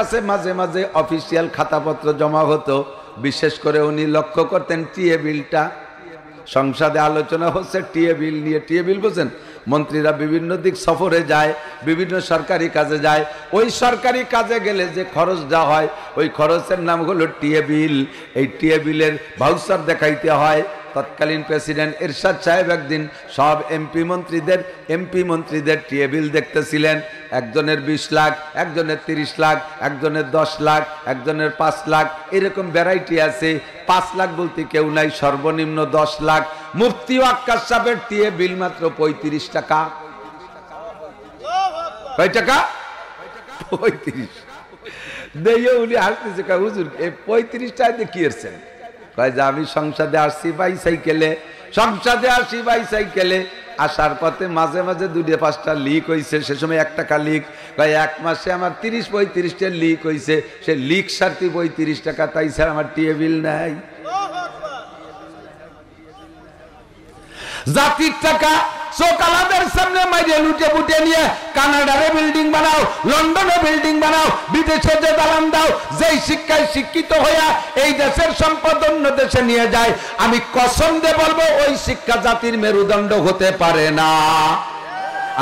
কাছে মাঝে মাঝে অফিসিয়াল খাতাপত্র জমা হতো, বিশেষ করে উনি লক্ষ্য করতেন টিএ বিলটা। সংসদে আলোচনা হচ্ছে টিএ বিল নিয়ে। টিএ বিল বুঝেন, মন্ত্রীরা বিভিন্ন দিক সফরে যায়, বিভিন্ন সরকারি কাজে যায়, ওই সরকারি কাজে গেলে যে খরচ দেওয়া হয় ওই খরচের নাম হলো টিএ বিল। এই টিএ বিলের ভাউচার দেখাইতে হয়। তৎকালীন প্রেসিডেন্ট এরশাদ সাহেব একদিন সব এমপি মন্ত্রীদের টিএ বিল দেখতেছিলেন। একজনের 20 লাখ, একজনের 30 লাখ, একজনের 10 লাখ, একজনের 5 লাখ, এরকম ভ্যারাইটি আছে। 5 লাখ বলতে কেউ নাই, সর্বনিম্ন 10 লাখ। মুফতি ওয়াক্কাস সাহেবের টিএ বিল মাত্র 35 টাকা। কয় টাকা? 35। দেইও উনি হাসতেছে, হুজুর এই 35 টাকাতে কি এরছেন? কয় যে আমি সংসদে আসছি বাইসাইকেলে, আসার পথে মাঝে মাঝে 2-5টা লিক হয়েছে, সে সময় 1 টাকা লিক। কয় এক মাসে আমার 30-35টা লিক হয়েছে, সে লিক সারতি 35 টাকা, তাই স্যার আমার টিএ বিল নাই। জাতির টাকা সকালাদের সামনে মাইরে লুটে বুটে নিয়ে কানাডারে বিল্ডিং বানাও, লন্ডনে বিল্ডিং বানাও, বিদেশে যে দালান দাও, যেই শিক্ষায় শিক্ষিত হইয়া এই দেশের সম্পদ অন্য দেশে নিয়ে যায়, আমি কসম দিয়ে বলবো ওই শিক্ষা জাতির মেরুদণ্ড হতে পারে না।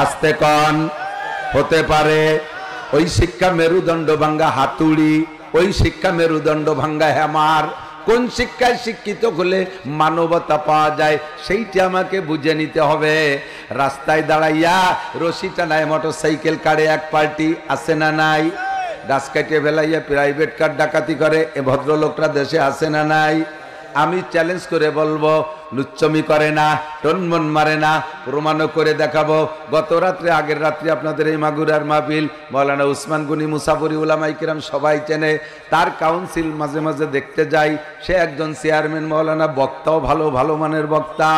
আস্তে কন, হতে পারে। ওই শিক্ষা মেরুদণ্ড ভাঙ্গা হাতুড়ি, ওই শিক্ষা মেরুদণ্ড ভাঙ্গা হ্যামার। কোন শিক্ষায় শিক্ষিত হলে মানবতা পাওয়া যায় সেইটা আমাকে বুঝে নিতে হবে। রাস্তায় দাঁড়াইয়া রশি টানায় মোটরসাইকেল কারে এক পার্টি আছে না নাই? গাছ কাটিয়ে ফেলাইয়া প্রাইভেট কার ডাকাতি করে এ ভদ্রলোকরা দেশে আছে না নাই? আমি চ্যালেঞ্জ করে বলবো, লুচ্চমি করে না, টনমন মারে না, প্রমাণও করে দেখাবো। গত রাত্রে, আগের রাত্রে আপনাদের এই মাগুরার মাহফিল, মৌলানা উসমান গনি মুসাফরি উলামায়ে কিরাম সবাই চেনে। তার কাউন্সিল মাঝে মাঝে দেখতে যাই, সে একজন চেয়ারম্যান মৌলানা, বক্তাও ভালো মানের বক্তা।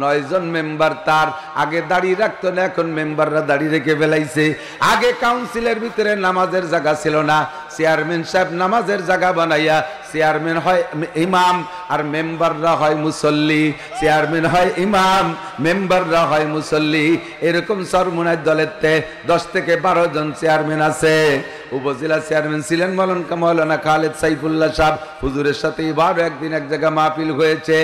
9 জন মেম্বার তার। আগে দাঁড়িয়ে রাখতো না, এখন মেম্বাররা দাঁড়িয়ে রেখে ফেলাইছে। আগে কাউন্সিলের ভিতরে নামাজের জায়গা ছিল না, চেয়ারম্যান সাহেব নামাজের জায়গা বানাইয়া চেয়ারম্যান হয় ইমাম আর মেম্বাররা হয় মুসল্লি। চেয়ারম্যান হয় ইমাম, মেম্বাররা হয় মুসল্লি। এরকম সরমুনায় দলেতে 10 থেকে 12 জন চেয়ারম্যান আছে। উপজেলা চেয়ারম্যান ছিলেন মৌলানা খালেদ সাইফুল্লাহ সাহেব। হুজুরের সাথে এবার একদিন এক জায়গা মাহফিল হয়েছে।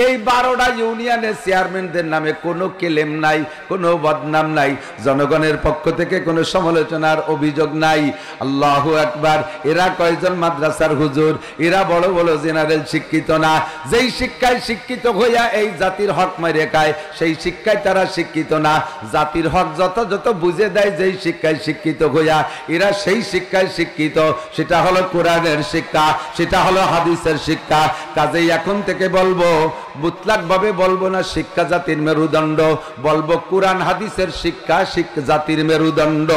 এই 12টা ইউনিয়নের চেয়ারম্যানদের নামে কোনো কেলেম নাই, কোনো বদনাম নাই, জনগণের পক্ষ থেকে কোনো সমালোচনার অভিযোগ নাই। আল্লাহু আকবার। এরা কয়জন মাদ্রাসার হুজুর, এরা বড় বড় জেনারেল শিক্ষিত না। যেই শিক্ষায় শিক্ষিত হইয়া এই জাতির হক মাইরে খায়, সেই শিক্ষায় তারা শিক্ষিত না। জাতির হক যত বুঝে দেয় যেই শিক্ষায় শিক্ষিত হইয়া, এরা সেই শিক্ষায় শিক্ষিত। সেটা হলো কোরআনের শিক্ষা, সেটা হলো হাদিসের শিক্ষা। কাজেই এখন থেকে বলবো, মুতলাক ভাবে বলবো না শিক্ষা জাতির মেরুদণ্ড, বলবো কোরআন হাদিসের শিক্ষা জাতির মেরুদণ্ড।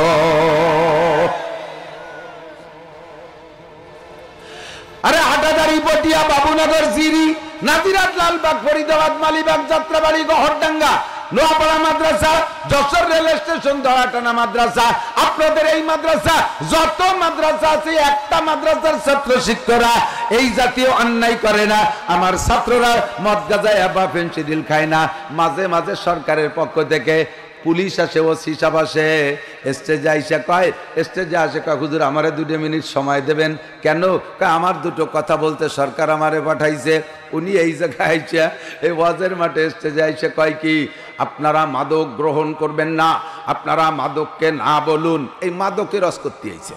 আরে হাটাদারি, পটিয়া, বাবুনগর, জিরি, নাজিরাত, লালবাগ, ফরিদাবাদ, মালিবাগ, যাত্রাবাড়ি, গহরডাঙ্গা, নোয়াপাড়া মাদ্রাসা, যশোর রেল স্টেশন, ধরাটানা মাদ্রাসা, আপনাদের এই মাদ্রাসা, যত মাদ্রাসা আছে, একটা মাদ্রাসার ছাত্র শিক্ষকরা এই জাতীয় অন্যায় করে না। আমার ছাত্ররা মদ গাঁজা বা ফেন্সিডিল খায় না। মাঝে মাঝে সরকারের পক্ষ থেকে পুলিশ আসে, ওসি সাহেব আসে, স্টেজে আসে কয় হুজুর আমারে 2 মিনিট সময় দেবেন। কেন? আমার 2টো কথা বলতে সরকার আমারে পাঠাইছে। উনি এই জায়গায় আইসা, এই ওয়াজের মাঠে স্টেজে আইসা কয় কি, আপনারা মাদক গ্রহণ করবেন না, আপনারা মাদককে না বলুন। এই মাদকের রস করতে আইছে।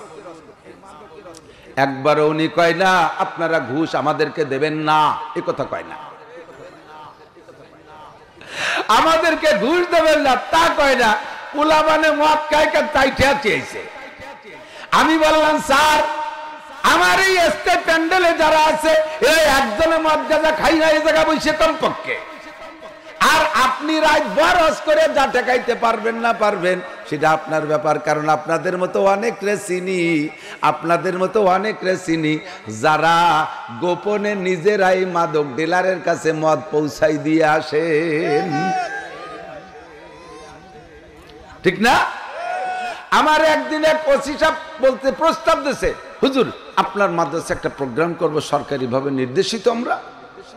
একবারও উনি কয় না আপনারা ঘুষ আমাদেরকে দেবেন না, এ কথা কয় না। আমাদেরকে ঘুষ দেবেন না তা কয় না, পোলা মানে মদ খায় তাই চেয়েছে। আমি বললাম স্যার, আমার এই স্টেট প্যান্ডেলে যারা আছে এই একজনে মদ গাঁজা খাই না এই জায়গা বসে কমপক্ষে। আর আপনি রাত বরস করে যা ঠেকাইতে পারবেন না পারবেন সেটা আপনার ব্যাপার। কারণ আপনাদের মতো অনেক রেসিনি যারা গোপনে নিজেরাই মাদক ডিলারের কাছে মদ পৌঁছাই দিয়ে আসেন, ঠিক না? আমার একদিন এক ওসি সাহেব বলতে প্রস্তাব দিয়েছে, হুজুর আপনার মাদ্রাসা একটা প্রোগ্রাম করব, সরকারিভাবে নির্দেশিত, আমরা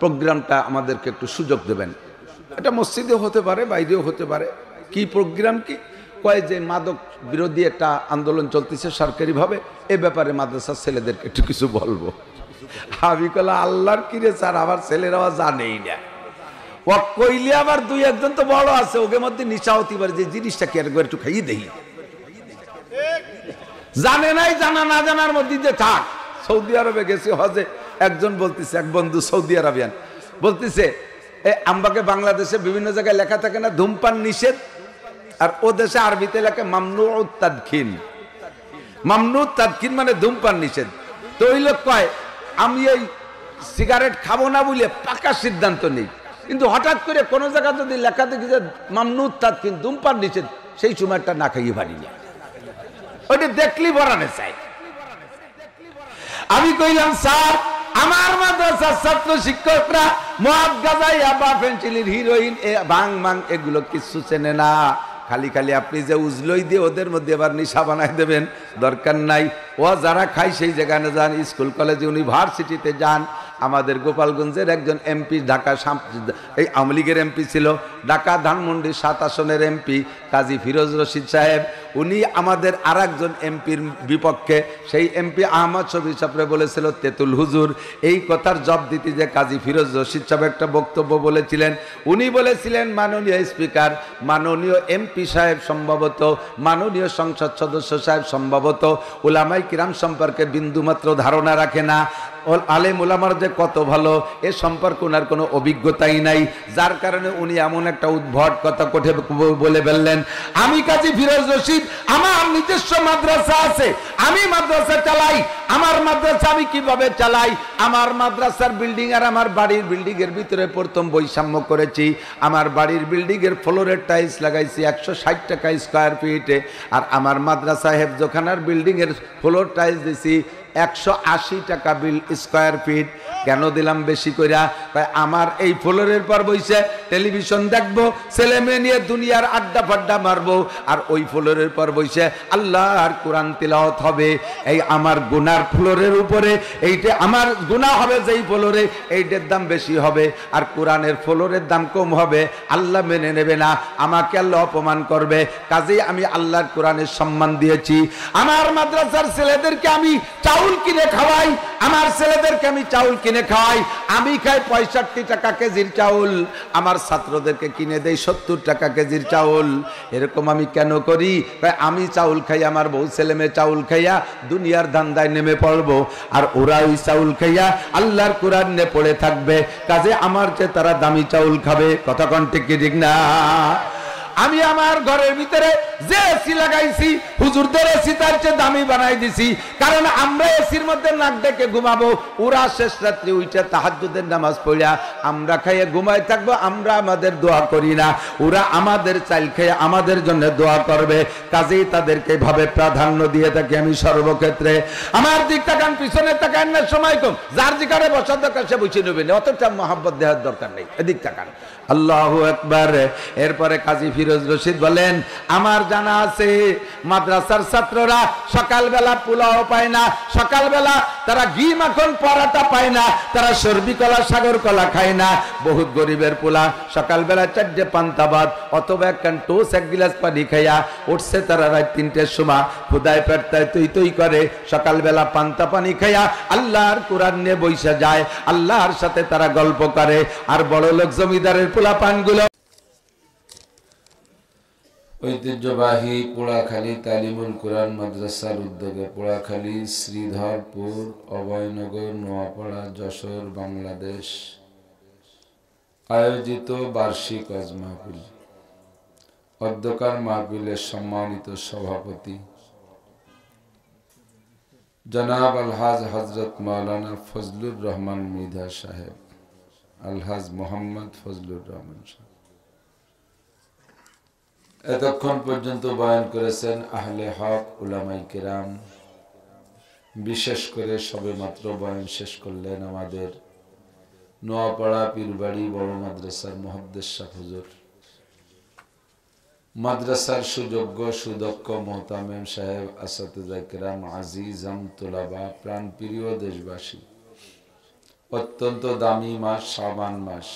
প্রোগ্রামটা আমাদেরকে একটু সুযোগ দেবেন। এটা মসজিদেও হতে পারে, বাইরেও হতে পারে। কি প্রোগ্রাম? কি কয় যে মাদক বিরোধী একটা আন্দোলন চলতেছে সরকারিভাবে, এ ব্যাপারে মাদ্রাসার ছেলেদেরকে একটু কিছু বলবো। আমি কলা আল্লাহর কিরে স্যার, আমার ছেলেরাও জানেই না। ও কইলে আবার দুই একজন তো বড় আছে, ওকে মধ্যে নিশা হতে পারে যে জিনিসটা কি একটু খাইয়ে দেই, জানে নাই, জানা না জানার মধ্যে যে থাক। সৌদি আরবে গেছি হজে, একজন বলতেছে, এক বন্ধু সৌদি আরবিয়ান বলতেছে, আমাকে বাংলাদেশে বিভিন্ন জায়গায় লেখা থাকে না ধূমপান নিষেধ, আর ও দেশে আরবিতে লেখে মামনুউত তাদখিন। মামনুউত তাদখিন মানে ধূমপান নিষেধ। তো ওই লোক কয় আমি এই সিগারেট খাবো না বলে পাকা সিদ্ধান্ত নেই, কিন্তু হঠাৎ করে কোনো জায়গা যদি লেখা দেখি যে মামনুউত তাদখিন ধূমপান নিষেধ, সেই সময়টা না খাইয়ে পারি না, ওইটা দেখলি বরানে চাই। আমি কইলাম স্যার, আমার মাদ্রাসার ছাত্র শিক্ষকরা মদ, গাঁজা, ইয়াবা, ফেন্সিডিল, হিরোইন, ভাং মাং এগুলো কিছু চেনে না। খালি খালি আপনি যে উজলই দিয়ে ওদের মধ্যে আবার নিশা বানাই দেবেন, দরকার নাই। ও যারা খায় সেই জায়গায় যান, স্কুল কলেজ ইউনিভার্সিটিতে যান। আমাদের গোপালগঞ্জের একজন এমপি, ঢাকা এই আওয়ামী লীগের এমপি ছিল, ঢাকা ধানমন্ডি 7 আসনের এমপি কাজী ফিরোজ রশিদ সাহেব, উনি আমাদের আর একজন এমপির বিপক্ষে, সেই এমপি আহমদ শফি সাহেবরে বলেছিল তেতুল হুজুর। এই কথার জবাব দিতে যে কাজী ফিরোজ রশিদ সাহেব একটা বক্তব্য বলেছিলেন, উনি বলেছিলেন, মাননীয় স্পিকার, মাননীয় এমপি সাহেব সম্ভবত, মাননীয় সংসদ সদস্য সাহেব সম্ভবত উলামায়ে কিরাম সম্পর্কে বিন্দুমাত্র ধারণা রাখে না। আলেম উলামার যে কত ভালো এ সম্পর্কে ওনার কোনো অভিজ্ঞতাই নাই, যার কারণে উনি এমন একটা উদ্ভট কথা কোঠে বলে ফেললেন। আমি কাজী ফিরোজ রশিদ, আমার নিজস্ব মাদ্রাসা আছে, আমি মাদ্রাসা চালাই। আমার মাদ্রাসা আমি কিভাবে চালাই? আমার মাদ্রাসার বিল্ডিং আর আমার বাড়ির বিল্ডিং এর ভিতরে প্রথম বৈষম্য করেছি। আমার বাড়ির বিল্ডিং এর ফ্লোরের টাইলস লাগাইছি 160 টাকা স্কয়ার ফিটে, আর আমার মাদ্রাসা হেফজখানার বিল্ডিং এর ফ্লোর টাইলস দিছি 180 টাকা বিল স্কয়ার ফিট। কেন দিলাম বেশি কইরা? আমার এই ফ্লোরের পর বইছে টেলিভিশন দেখবো, ছেলে মেয়ে নিয়ে দুনিয়ার আড্ডা ফাড্ডা মারবো, আর ওই ফ্লোরের পর বইছে আল্লাহর কোরআন তিলাওয়াত হবে। এই আমার গুনার ফ্লোরের উপরে এইটা আমার গুনাহ হবে, যেই ফ্লোরে এইটার দাম বেশি হবে, আর কোরআনের ফ্লোরের দাম কম হবে। আল্লাহ মেনে নেবে না, আমাকে আল্লাহ অপমান করবে। কাজেই আমি আল্লাহর কোরআনের সম্মান দিয়েছি। আমার মাদ্রাসার ছেলেদেরকে আমি চাউল কিনে খাওয়াই, আমার ছেলেদেরকে আমি চাউল কিনে খাওয়াই। আমি খাই 65 টাকা কেজির চাউল, আমার ছাত্রদেরকে কিনে দেই 70 টাকা কেজির চাউল। এরকম আমি কেন করি? আমি চাউল খাই, আমার বউ ছেলে মেয়ে চাউল খাইয়া দুনিয়ার ধান্দায় নেমে পড়বো, আর ওরা ওই চাউল খাইয়া আল্লাহর কোরআন নিয়ে পড়ে থাকবে। কাজে আমার চেয়ে তারা দামি চাউল খাবে। কথা কোন ঠিক কি ঠিক না? আমি আমার ঘরের ভিতরে যে এসি লাগাইছি, হুজুরদের এসি তার চেয়ে দামি বানাই দিছি, কারণ আমরা এসির মধ্যে নাক ডেকে ঘুমাবো, ওরা শেষ রাত্রি উঠে তাহাজ্জুদের নামাজ পড়িয়া আমরা খাইয়ে ঘুমাই থাকবো। আমরা আমাদের দোয়া করি না, ওরা আমাদের চাইল খেয়ে আমাদের জন্য দোয়া করবে। কাজেই তাদেরকে ভাবে প্রাধান্য দিয়ে থাকি আমি সর্বক্ষেত্রে। আমার দিক তাকান, পিছনে তাকান না, সময় কম, যার যেখানে বসার দরকার সে বসে নেবেন, অতটা মহাব্বত দেওয়ার দরকার নেই। এদিক তাকান। আল্লাহু আকবার। এরপরে কাজী ফিরোজ রশিদ বলেন, আমার জানা আছে মাদ্রাসার ছাত্ররা সকালবেলা পোলাও পায় না, সকালবেলা তারা ঘি মাখন পরাটা পায় না, তারা সর্বি কলা সাগর কলা খায় না। বহুত গরিবের পোলা সকালবেলা 4টে পান্তা ভাত অথবা একখান টোস 1 গিলাস পানি খাইয়া উঠছে তারা রাত 3টের সময়, খুদায় পেটটায় তুই তুই করে সকালবেলা পান্তা পানি খাইয়া আল্লাহর কোরআন নিয়ে বইসা যায়, আল্লাহর সাথে তারা গল্প করে। আর বড় লোক জমিদারের পোলা পানগুলো ঐতিহ্যবাহী পোড়াখালী তালিমুল কোরআন মাদ্রাসার উদ্যোগে পোড়াখালী, শ্রীধরপুর, অভয়নগর, নোয়াপাড়া, যশোর, বাংলাদেশ আয়োজিত বার্ষিক ওয়াজ মাহফিল। অধ্যকার মাহফিলের সম্মানিত সভাপতি জনাব আলহাজ হযরত মাওলানা ফজলুর রহমান মৃধা সাহেব, আলহাজ মোহাম্মদ ফজলুর রহমান সাহেব। এতক্ষণ পর্যন্ত বয়ান করেছেন আহলে হক উলামায়ে কেরাম। বিশেষ করে সবে মাত্র বয়ান শেষ করলেন আমাদের নোয়াপাড়া পীরবাড়ি বড় মাদ্রাসার মুহাদ্দিস সাহেব হুজুর, মাদ্রাসার সুযোগ্য সুদক্ষ মোহতামিম সাহেব, আসাতিজা কেরাম, আজিজাম তুলাবা, প্রাণপ্রিয় দেশবাসী। অত্যন্ত দামি মাস শাবান মাস,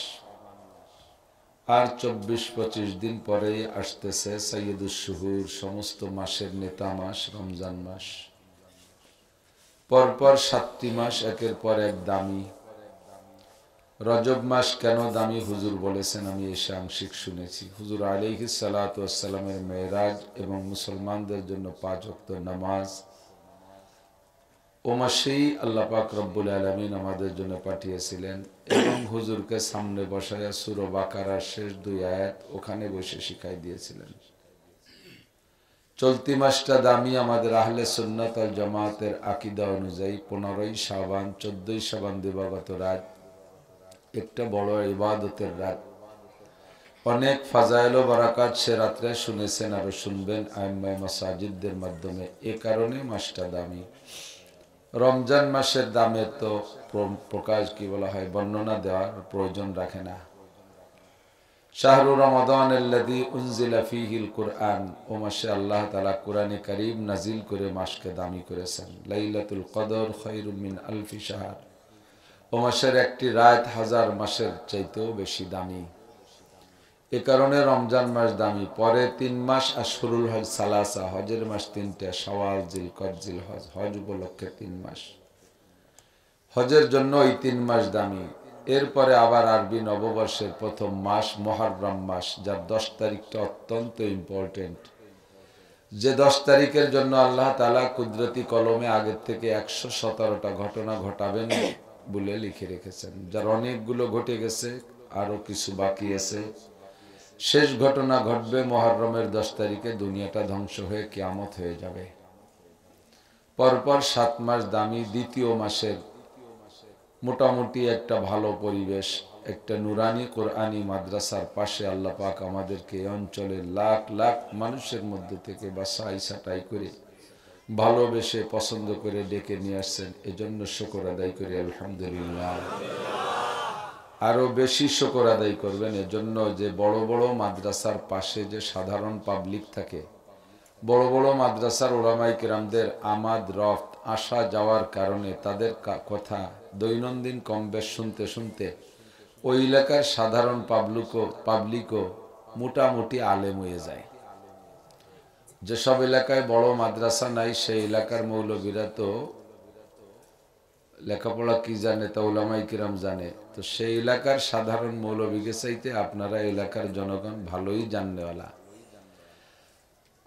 আর 24-25 দিন পরেই আসতেছে সৈয়দুশ শুহুর, সমস্ত মাসের নেতা মাস রমজান মাস। পরপর 7টি মাস একের পর এক দামি। রজব মাস কেন দামি হুজুর বলেছেন, আমি এসে আংশিক শুনেছি। হুজুর আলাইহিস সালাতু ওয়াস সালামের মেরাজ এবং মুসলমানদের জন্য 5 ওয়াক্ত নামাজ ও মাসেই আল্লাহ পাক রব্বুল আলামিন আমাদের জন্য পাঠিয়েছিলেন এবং হুজুরকে সামনে বসায়া সূরা বাকারার শেষ 2 আয়াত ওখানে বসে শিখাই দিয়েছিলেন। চলতি মাসটা দামি আমাদের আহলে সুন্নাত ওয়াল জামাতের আকীদা অনুযায়ী 15ই শাবান 14ই শাবান দিবাগত রাত একটা বড় ইবাদতের রাত। অনেক ফাজাইল ও বারাকাত সে রাত্রে শুনেছেন, আরো শুনবেন আইম্মায়ে মাসাজিদদের মাধ্যমে। এ কারণে মাসটা দামি। রমজান মাসের দামের তো প্রকাশ কি বলা হয়, বর্ণনা দেওয়ার প্রয়োজন রাখে না। শাহরু রমাদান আল্লাযী উনজিলা ফীহিল কুরআন, ও মাসে আল্লাহ তাআলা কুরআনে কারীম নাজিল করে মাসকে দামি করেছেন। লাইলাতুল কদর খায়রুম মিন আলফি শাহর, ও মাসের একটি রাত 1000 মাসের চাইতেও বেশি দামি। এ কারণে রমজান মাস দামি। পরে 3 মাস আশহুরুল হজ সালাসা, হজের মাস 3টা, শাওয়াল, জিলকদ, জিলহজ, হজ উপলক্ষে 3 মাস। হজের জন্য ওই 3 মাস দামি। এরপরে আবার আরবি নববর্ষের প্রথম মাস মুহররম মাস, যার 10 তারিখটা অত্যন্ত ইম্পর্টেন্ট। যে 10 তারিখের জন্য আল্লাহ তাআলা কুদরতি কলমে আগের থেকে 117টা ঘটনা ঘটাবেন বলে লিখে রেখেছেন, যার অনেকগুলো ঘটে গেছে, আরো কিছু বাকি আছে। শেষ ঘটনা ঘটবে মুহররমের 10 তারিখে, দুনিয়াটা ধ্বংস হয়ে কিয়ামত হয়ে যাবে। পরপর 7 মাস দামি। দ্বিতীয় মাসের মোটামুটি একটা ভালো পরিবেশ, একটা নুরানি কোরআনী মাদ্রাসার পাশে আল্লাহ পাক আমাদেরকে এই অঞ্চলের লাখ লাখ মানুষের মধ্যে থেকে বাছাই ছাঁটাই করে ভালোবেসে পছন্দ করে ডেকে নিয়ে আসছেন। এজন্য শুকর আদায় করি আলহামদুলিল্লাহ। আরো বেশি শুকর আদায় করবেন এজন্য যে বড় বড় মাদ্রাসার পাশে যে সাধারণ পাবলিক থাকে, বড় বড় মাদ্রাসার ওলামায়ে কেরামদের আমাদ রফত আসা যাওয়ার কারণে তাদের কথা দৈনন্দিন কম বেশ শুনতে শুনতে ওই এলাকার সাধারণ পাবলিকও মোটামুটি আলেম হয়ে যায়। যেসব এলাকায় বড় মাদ্রাসা নাই সেই এলাকার মৌলবীরা তো লেখাপড়া কি জানে তা উলামায়ে কিরাম জানে, তো সেই এলাকার সাধারণ মৌলবীকে চাইতে আপনারা এলাকার জনগণ ভালোই জাননেওয়ালা।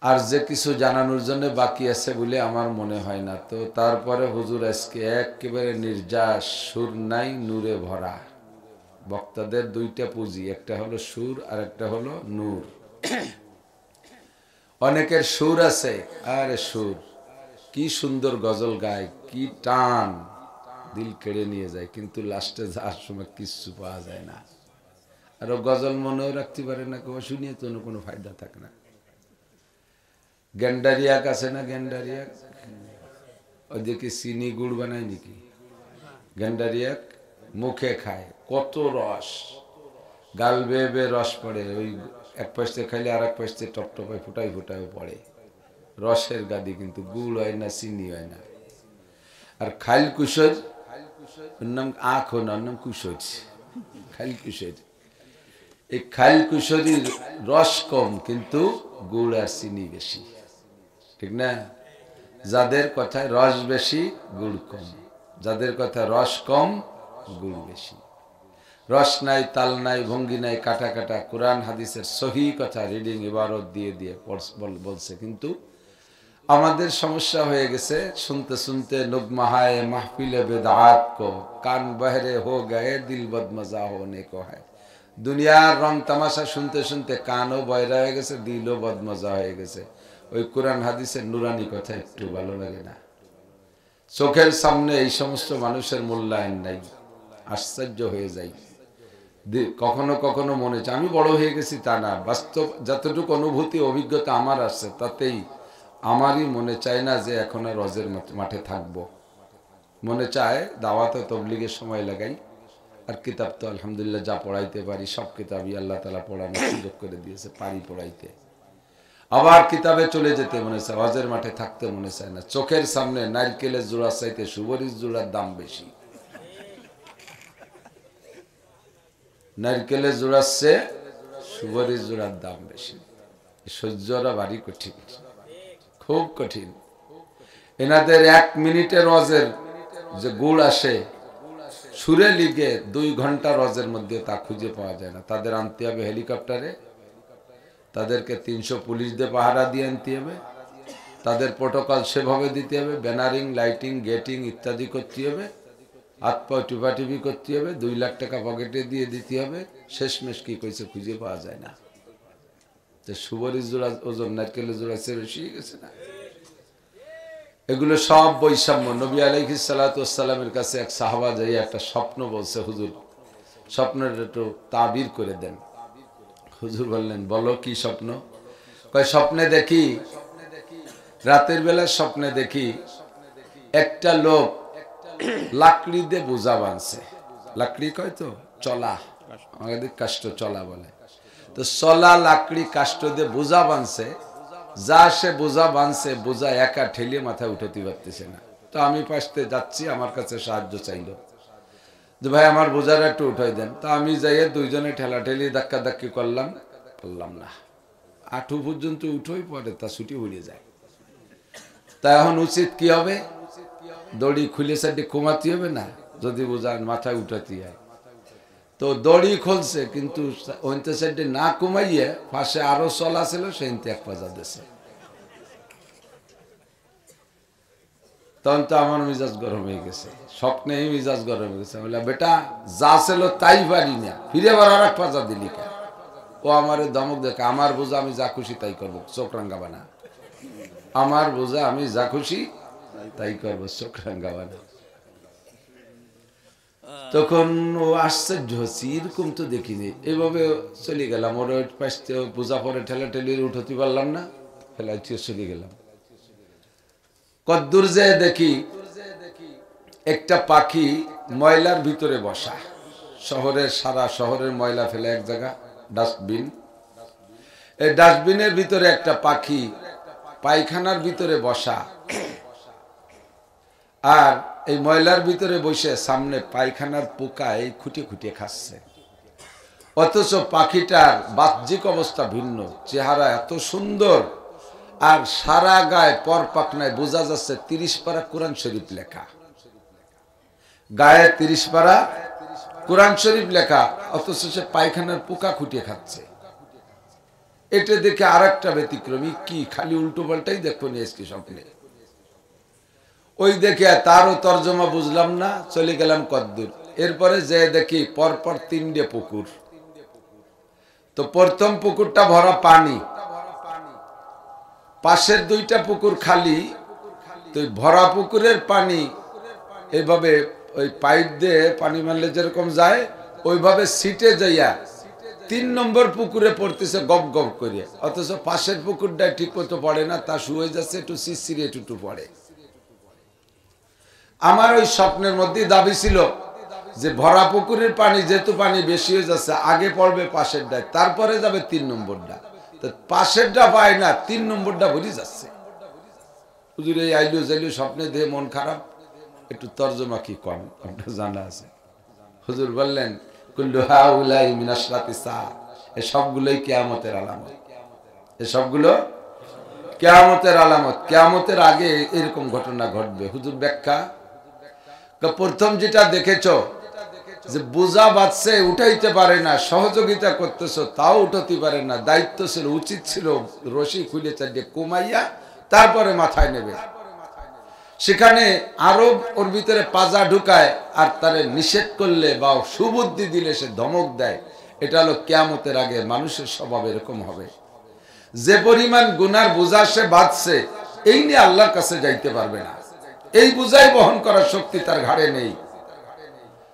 আর যে কিছু জানানোর জন্য বাকি আছে বলে আমার মনে হয় না। তো তারপরে হুজুর আজকে একেবারে নির্যাস, সুর নাই নূরে ভরা। বক্তাদের 2টা পুঁজি, একটা হলো সুর আর একটা হলো নূর। অনেকের সুর আছে, আরে সুর কি সুন্দর গজল গায়, কি টান, দিল কেড়ে নিয়ে যায়, কিন্তু লাস্টে যাওয়ার সময় কিচ্ছু পাওয়া যায় না। আর গজল মনেও রাখতে পারে না, কেউ শুনিয়ে তো কোনো ফায়দা থাকে না। গেন্ডারিয়াক আছে না, গেন্ডারিয়াক, ওদিকে চিনি গুড় বানায় নাকি, গেন্ডারিয়াক মুখে খায়, কত রস, গাল বেয়ে বেয়ে রস পড়ে, ওই এক পাশে খাইলে আর এক পাশে টপটপায় ফুটাই ফুটাই পড়ে, রসের গাদি, কিন্তু গুড় হয় না, চিনি হয় না। আর খাইল কুশোর, ওর নাম আখ, ওর নাম কুশোর, খাইল কুশোর। এই খাইল কুশোরির রস কম, কিন্তু গুড় আর চিনি বেশি, ঠিক না? যাদের কথায় রস বেশি গুড় কম, যাদের কথা রস কম গুড় বেশি। রস নাই, তাল নাই, ভঙ্গি নাই, কাটা কাটা কোরআন হাদিসের সহি কথা রিডিং ইবারত দিয়ে দিয়ে বলছে, কিন্তু আমাদের সমস্যা হয়ে গেছে শুনতে শুনতে নুগমাহায় মাহফিলে বেদাত কো কান বহরে হো গয়ে দিল বদমজা হোনে কো হ্যায়। দুনিয়ার রং তামাশা শুনতে শুনতে কানও বয়রা হয়ে গেছে, দিলও বদমজা হয়ে গেছে। ওই কোরআন হাদিসের নুরানি কথা একটু ভালো লাগে না। চোখের সামনে এই সমস্ত মানুষের মূল্যায়ন নাই, আশ্চর্য হয়ে যাই। কখনো কখনো মনে হচ্ছে আমি বড় হয়ে গেছি, তা না, বাস্তব যতটুকু অনুভূতি অভিজ্ঞতা আমার আসছে তাতেই আমারই মনে চায় না যে এখন আর রজের মাঠে থাকবো। মনে চায় দাওয়াতে তবলিগের সময় লাগাই, আর কিতাব তো আলহামদুলিল্লাহ যা পড়াইতে পারি সব কিতাবই আল্লাহ তাআলা পড়ানোর সুযোগ করে দিয়েছে, পারি পড়াইতে। আবার কিতাবে চলে যেতে মনে চায়, হজের মাঠে থাকতে মনে চায় না। চোখের সামনে নারকেলের জোড়া চাইতে সুবরির জোড়ার দাম বেশি, নারকেলের জোড়ার চেয়ে সুপারির জোড়ার দাম বেশি। সহ্যরা ভারী কঠিন, খুব কঠিন। এনাদের 1 মিনিটের ওয়াজের যে গুড় আসে সুরে লিগে 2 ঘন্টা রজের মধ্যে তা খুঁজে পাওয়া যায় না। তাদের আনতে হবে হেলিকপ্টারে, তাদেরকে 300 পুলিশ দিয়ে পাহারা দিয়ে আনতে হবে, তাদের প্রোটোকল সেভাবে দিতে হবে, ব্যানারিং, লাইটিং, গেটিং ইত্যাদি করতে হবে, হাত পা টিপাটিপি করতে হবে, 2 লাখ টাকা পকেটে দিয়ে দিতে হবে। শেষমেশ কি কইছে খুঁজে পাওয়া যায় না। তো সুবরির জোড়া ওজন নারকেলের জোড়া চেয়ে বেশি গেছে না। এগুলো সব বৈষম্য। নবী আলাইহিস সালাতু ওয়াস সালামের কাছে এক সাহাবা যাই একটা স্বপ্ন বলছে, হুজুর স্বপ্নের একটু তাবির করে দেন। হুজুর বললেন, বলো কি স্বপ্ন? কয়, স্বপ্নে দেখি, রাতের বেলা স্বপ্নে দেখি একটা লোক লাকড়ি দিয়ে বোঝা বানছে। লাকড়ি কয় তো চলা, আমাদের কাষ্ঠ চলা বলে। তো চলা লাকড়ি কাষ্ঠ দিয়ে বোঝা বানছে। যা সে বোঝা বানছে, বোঝা একা ঠেলিয়ে মাথায় উঠাতে পারতেছে না। তো আমি পাশতে যাচ্ছি, আমার কাছে সাহায্য চাইলো যে ভাই আমার বোঝাটা একটু উঠাই দেন। তো আমি যাইয়ে 2 জনে ঠেলাঠেলি ধাক্কা ধাক্কি করলাম, করলাম না। 8 পর্যন্ত উঠোই পরে তা ছুটি উড়ে যায়। তা এখন উচিত কি হবে? দড়ি খুলে সাইডে কমাতে হবে না, যদি বোঝা মাথায় উঠাতে হয়। তো দড়ি খুলছে, কিন্তু ওইতে সাইডে না কমাইয়ে পাশে আরো চলা ছিল, সেইতে 1 পাজা দিয়েছে। তখন তো আমার মিজাজ গরম হয়ে গেছে, স্বপ্নেই মিজাজ গরম হয়ে গেছে। বললাম, বেটা যা ছিল তাই পারি না, ফিরে আবার আর 1 পাজা দিলি কেন? ও আমার ধমক দেখে, আমার বোঝা আমি যা খুশি তাই করবো, চোখ রাঙ্গাবা না। আমার বোঝা আমি যা খুশি তাই করবো, চোখ রাঙ্গাবা না। তখন ও আশ্চর্য হচ্ছে, এরকম তো দেখিনি। এইভাবে চলে গেলাম। ওর পাশে বোঝা পরে ঠেলা ঠেলি উঠতে পারলাম না, ফেলাই চলে গেলাম। কদ্দূর যে দেখি একটা পাখি ময়লার ভিতরে বসা। শহরের সারা শহরের ময়লা ফেলে এক জায়গা ডাস্টবিন, এই ডাস্টবিনের ভিতরে একটা পাখি পায়খানার ভিতরে বসা। আর এই ময়লার ভিতরে বসে সামনে পায়খানার পোকা এই খুঁটে খুঁটে খাচ্ছে। অথচ পাখিটার বাহ্যিক অবস্থা ভিন্ন, চেহারা এত সুন্দর, আর সারা গায়ে পর পাখনায় বোঝা যাচ্ছে 30 পারা কোরআন শরীফ লেখা। গায়ে 30 পারা কোরআন শরীফ লেখা, অথচ সে পায়খানার পোকা খুঁটিয়ে খাচ্ছে। এটা দেখে আর একটা ব্যতিক্রমী, কি খালি উল্টো পাল্টাই দেখো নি আজকে স্বপ্নে। ওই দেখে তারও তর্জমা বুঝলাম না, চলে গেলাম কদ্দূর। এরপরে যে দেখি পরপর 3টে পুকুর। তো প্রথম পুকুরটা ভরা পানি, পাশের 2টা পুকুর খালি। তো ভরা পুকুরের পানি এইভাবে ওই পাইপ দিয়ে পানি মারলে যেরকম যায়, ওইভাবে সিটে যাইয়া 3 নম্বর পুকুরে পড়তেছে গপ গপ করে। অথচ পাশের পুকুরটা ঠিক মতো পড়ে না, তা শুয়ে যাচ্ছে, একটু শিরশিরে একটু পড়ে। আমার ওই স্বপ্নের মধ্যে দাবি ছিল যে ভরা পুকুরের পানি যেহেতু পানি বেশি হয়ে যাচ্ছে, আগে পড়বে পাশেরটায়, তারপরে যাবে 3 নম্বরটা। তো পাশেরটা পায় না, 3 নম্বরটা ভরে যাচ্ছে। হুজুর এই আইলো যাইলো স্বপ্নে দেহে মন খারাপ, একটু তর্জমা কি কম আপনার জানা আছে? হুজুর বললেন, কুল্লু হাউলাই মিন আশরাতিস সাআ, এই সবগুলোই কিয়ামতের আলামত। এই সবগুলো কিয়ামতের আলামত। কিয়ামতের আগে এরকম ঘটনা ঘটবে। হুজুর ব্যাখ্যা, প্রথম যেটা দেখেছো যে বোঝা বাঁচছে, উঠাইতে পারে না, সহযোগিতা করতেছো তাও উঠাতে পারে না। দায়িত্ব ছিল, উচিত ছিল রশি খুলে চালিয়ে কমাইয়া তারপরে মাথায় নেবে। সেখানে আরো ওর ভিতরে পাজা ঢুকায়, আর তারে নিষেধ করলে বা সুবুদ্ধি দিলে সে ধমক দেয়। এটা হলো কিয়ামতের আগে মানুষের স্বভাব এরকম হবে। যে পরিমাণ গুনার বোঝা সে বাঁধছে, এই নিয়ে আল্লাহর কাছে যাইতে পারবে না। এই বোঝাই বহন করার শক্তি তার ঘাড়ে নেই।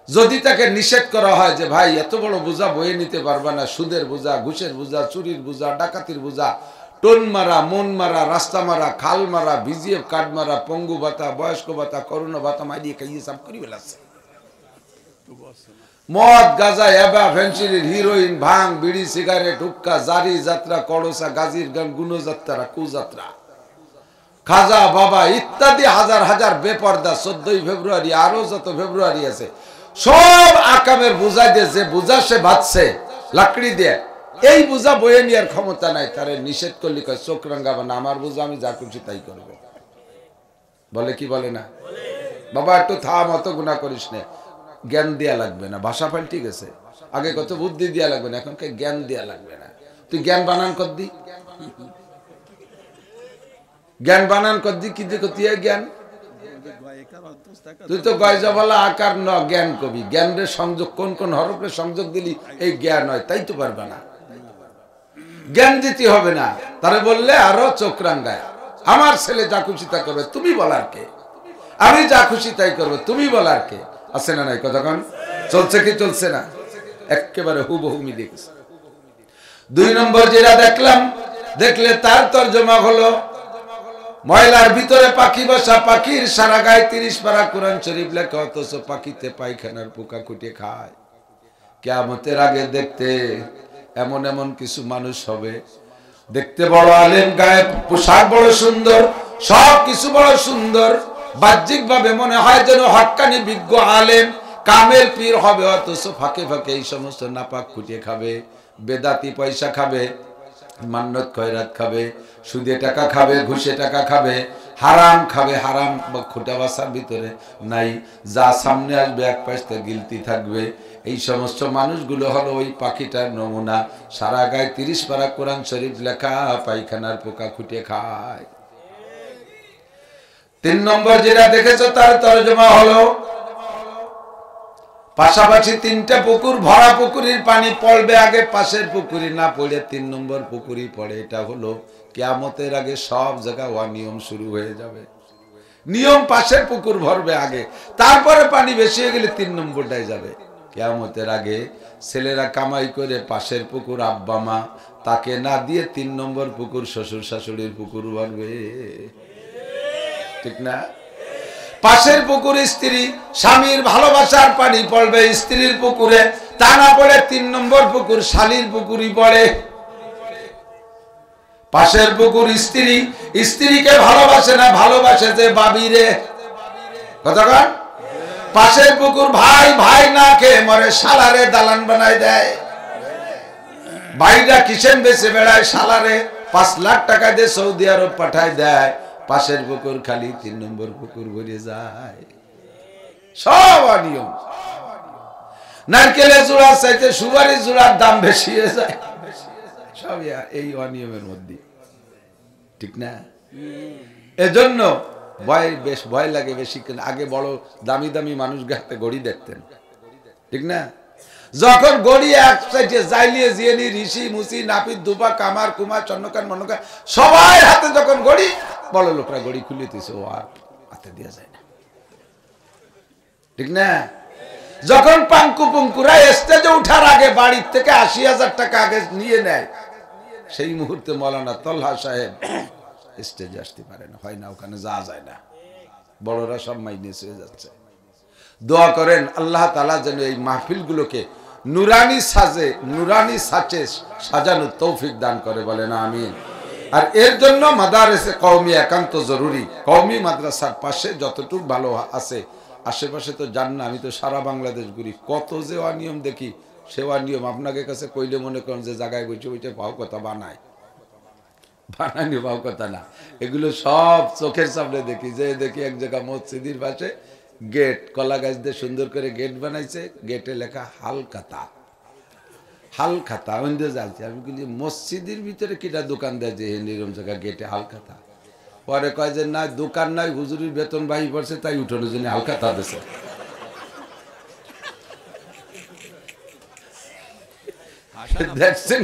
যদি তাকে নিষেধ করা হয় যে ভাই এত বড় বোঝা বয়ে নিতে পারবে না, সুদের বোঝা, ঘুষের বোঝা, চুরির বোঝা, ডাকাতির বোঝা, টোন মারা, মন মারা, রাস্তা মারা, খাল মারা, ভিজিএফ কার্ড মারা, পঙ্গু ভাতা, বয়স্ক ভাতা, করোনা ভাতা মারিয়ে খাইয়ে সব করি বেলাচ্ছে। মদ, গাঁজা, এবা, ফেন্সিডিল, হিরোইন, ভাং, বিড়ি, সিগারেট, হুক্কা, জারি যাত্রা, কড়সা, গাজীর গান, গুণযাত্রা, কুযাত্রা, খাজা বাবা ইত্যাদি হাজার হাজার বেপর্দা 14ই ফেব্রুয়ারি আরো যত ফেব্রুয়ারি আছে, সব আকামের বোঝা দিয়ে যে বোঝা সে বাঁধছে লাকড়ি দিয়ে, এই বোঝা বয়ে নেওয়ার ক্ষমতা নাই, তারে নিষেধ করলে কয় চোখ রাঙ্গাবা না, আমার বোঝা আমি যা খুশি তাই করবো। বলে কি বলে না? বাবা একটু থাম, অত গুণা করিস না, জ্ঞান দেয়া লাগবে না। ভাষা পাল্টি গেছে, আগে কত বুদ্ধি দেয়া লাগবে না, এখন জ্ঞান দেয়া লাগবে না। তুই জ্ঞান বানান কর দি, জ্ঞান বানান কর দি, কি দিয়ে জ্ঞান? তুই তো গয়জাবালা আকার ন জ্ঞান কবি, জ্ঞান রে সংযোগ কোন কোন হরফে সংযোগ দিলি এই জ্ঞান হয়, তাই তো পারবে না। জ্ঞান দিতে হবে না। তারে বললে আরো চোখ রাঙ্গায়, আমার ছেলে যা খুশি তা করবে, তুমি বলার কে? আমি যা খুশি তাই করবো, তুমি বলার কে? আছে না নাই কতক্ষণ? চলছে কি চলছে না? একেবারে হুবহু মিলে গেছে। 2 নম্বর যেটা দেখলাম, দেখলে তার তর্জমা হলো ময়লার ভিতরে পাখি বসা, পাখির সারা গায়ে 30 পারা কোরআন শরীফ লেখা, অথচ পাখিতে পায়খানার পোকা কুটে খায়। কিয়ামতের আগে দেখতে এমন এমন কিছু মানুষ হবে, দেখতে বড় আলেম, গায়ে পোশাক বড় সুন্দর, সব কিছু বড় সুন্দর, বাহ্যিক ভাবে মনে হয় যেন হক্কানি বিজ্ঞ আলেম, কামেল পীর হবে, অথচ ফাঁকে ফাঁকে এই সমস্ত নাপাক খুঁটিয়ে খাবে, বেদাতি পয়সা খাবে, মান্নত খয়রাত খাবে, সুদে টাকা খাবে, ঘুষে টাকা খাবে, হারাম খাবে। হারাম খুঁটা বাসার ভিতরে নাই, যা সামনে আসবে এক পাশে গিলতি থাকবে। এই সমস্ত মানুষগুলো হলো ওই পাখিটার নমুনা, সারা গায়ে 30 পারা কোরআন শরীফ লেখা, পায়খানার পোকা খুঁটে খায়। 3 নম্বর যেটা দেখেছো তার তরজমা হলো পাশাপাশি 3টা পুকুর, ভরা পুকুরের পানি পড়বে আগে, পাশের পুকুরি না পড়ে 3 নম্বর পুকুরি পড়ে। এটা হলো কিয়ামতের আগে সব জায়গায় অনিয়ম শুরু হয়ে যাবে। নিয়ম পাশের পুকুর ভরবে আগে, তারপরে পানি বেশি হয়ে গেলে 3 নম্বরটাই যাবে। কিয়ামতের আগে ছেলেরা কামাই করে পাশের পুকুর আব্বা মা তাকে না দিয়ে 3 নম্বর পুকুর শ্বশুর শাশুড়ির পুকুর ভরবে, ঠিক না? পাশের পুকুর স্ত্রী, স্বামীর ভালোবাসার পানি পড়বে স্ত্রীর পুকুরে, তা না পড়ে 3 নম্বর পুকুর শালীর পুকুরই পড়ে। পাশের পুকুর স্ত্রী, স্ত্রীকে ভালোবাসে না, ভালোবাসে যে বাবিরে, কতক্ষণ? পাশের পুকুর ভাই, ভাই না খেয়ে মরে, শালারে দালান বানায় দেয়। ভাইরা কিসেন বেঁচে বেড়ায়, শালারে 5 লাখ টাকা দিয়ে সৌদি আরব পাঠায় দেয়, পাশের পুকুর খালি 3 নম্বর পুকুর ভরে যায়। সব অনিয়ম। নারকেলের জোড়া চাইতে সুপারির জোড়ার দাম বেশি হয়ে যায়, সব এই অনিয়মের মধ্যে, ঠিক না? এজন্য ভয় লাগে বেশি। আগে বড় দামি দামি মানুষ হাতে গড়ি দেখতেন, ঠিক না? যখন গড়ি এক সাইডে জাইলিয়ে জিয়েনি ঋষি মুসি নাপিত দুপা কামার কুমার চন্নকার মন্নকার সবাই হাতে যখন গড়ি, বড় লোকরা গড়ি খুলে দিছে, ও আর হাতে দেওয়া যায় না, ঠিক না? যখন পাঙ্কু পুঙ্কুরা স্টেজে উঠার আগে বাড়ির থেকে 80,000 টাকা আগে নিয়ে নেয়, সেই মুহূর্তে মৌলানা তলহা সাহেব স্টেজে আসতে পারে না, হয় না, ওখানে যাওয়া যায় না, বড়রা সব মাইনাস হয়ে যাচ্ছে। দোয়া করেন আল্লাহ তাআলা যেন এই মাহফিলগুলোকে নুরানি সাজে, নুরানি সাচে সাজানোর তৌফিক দান করে, বলেন আমিন। আর এর জন্য মাদারেসে কওমি একান্ত জরুরি। কওমি মাদ্রাসার পাশে যতটুকু ভালো আছে, আশেপাশে তো জান না, আমি তো সারা বাংলাদেশ ঘুরি, কত যে অনিয়ম দেখি, সে অনিয়ম আপনাকে কাছে কইলে মনে করেন যে জায়গায় বসে বসে ভাও কথা বানায়, বানানি ভাও কথা না, এগুলো সব চোখের সামনে দেখি। যে দেখি এক জায়গা মসজিদের পাশে গেট, কলা গাছ দিয়ে সুন্দর করে গেট বানাইছে, গেটে লেখা হালখাতা, হালখাতা ওইন্দে যাচ্ছে। আমি বলি মসজিদের ভিতরে কিটা দোকান দেয় যে এরকম জায়গা গেটে হালখাতা? পরে কয় যে না, দোকান নাই, হুজুরির বেতন বাহি পড়ছে, তাই উঠোনের জন্য হালখাতা দিছে। দেখছেন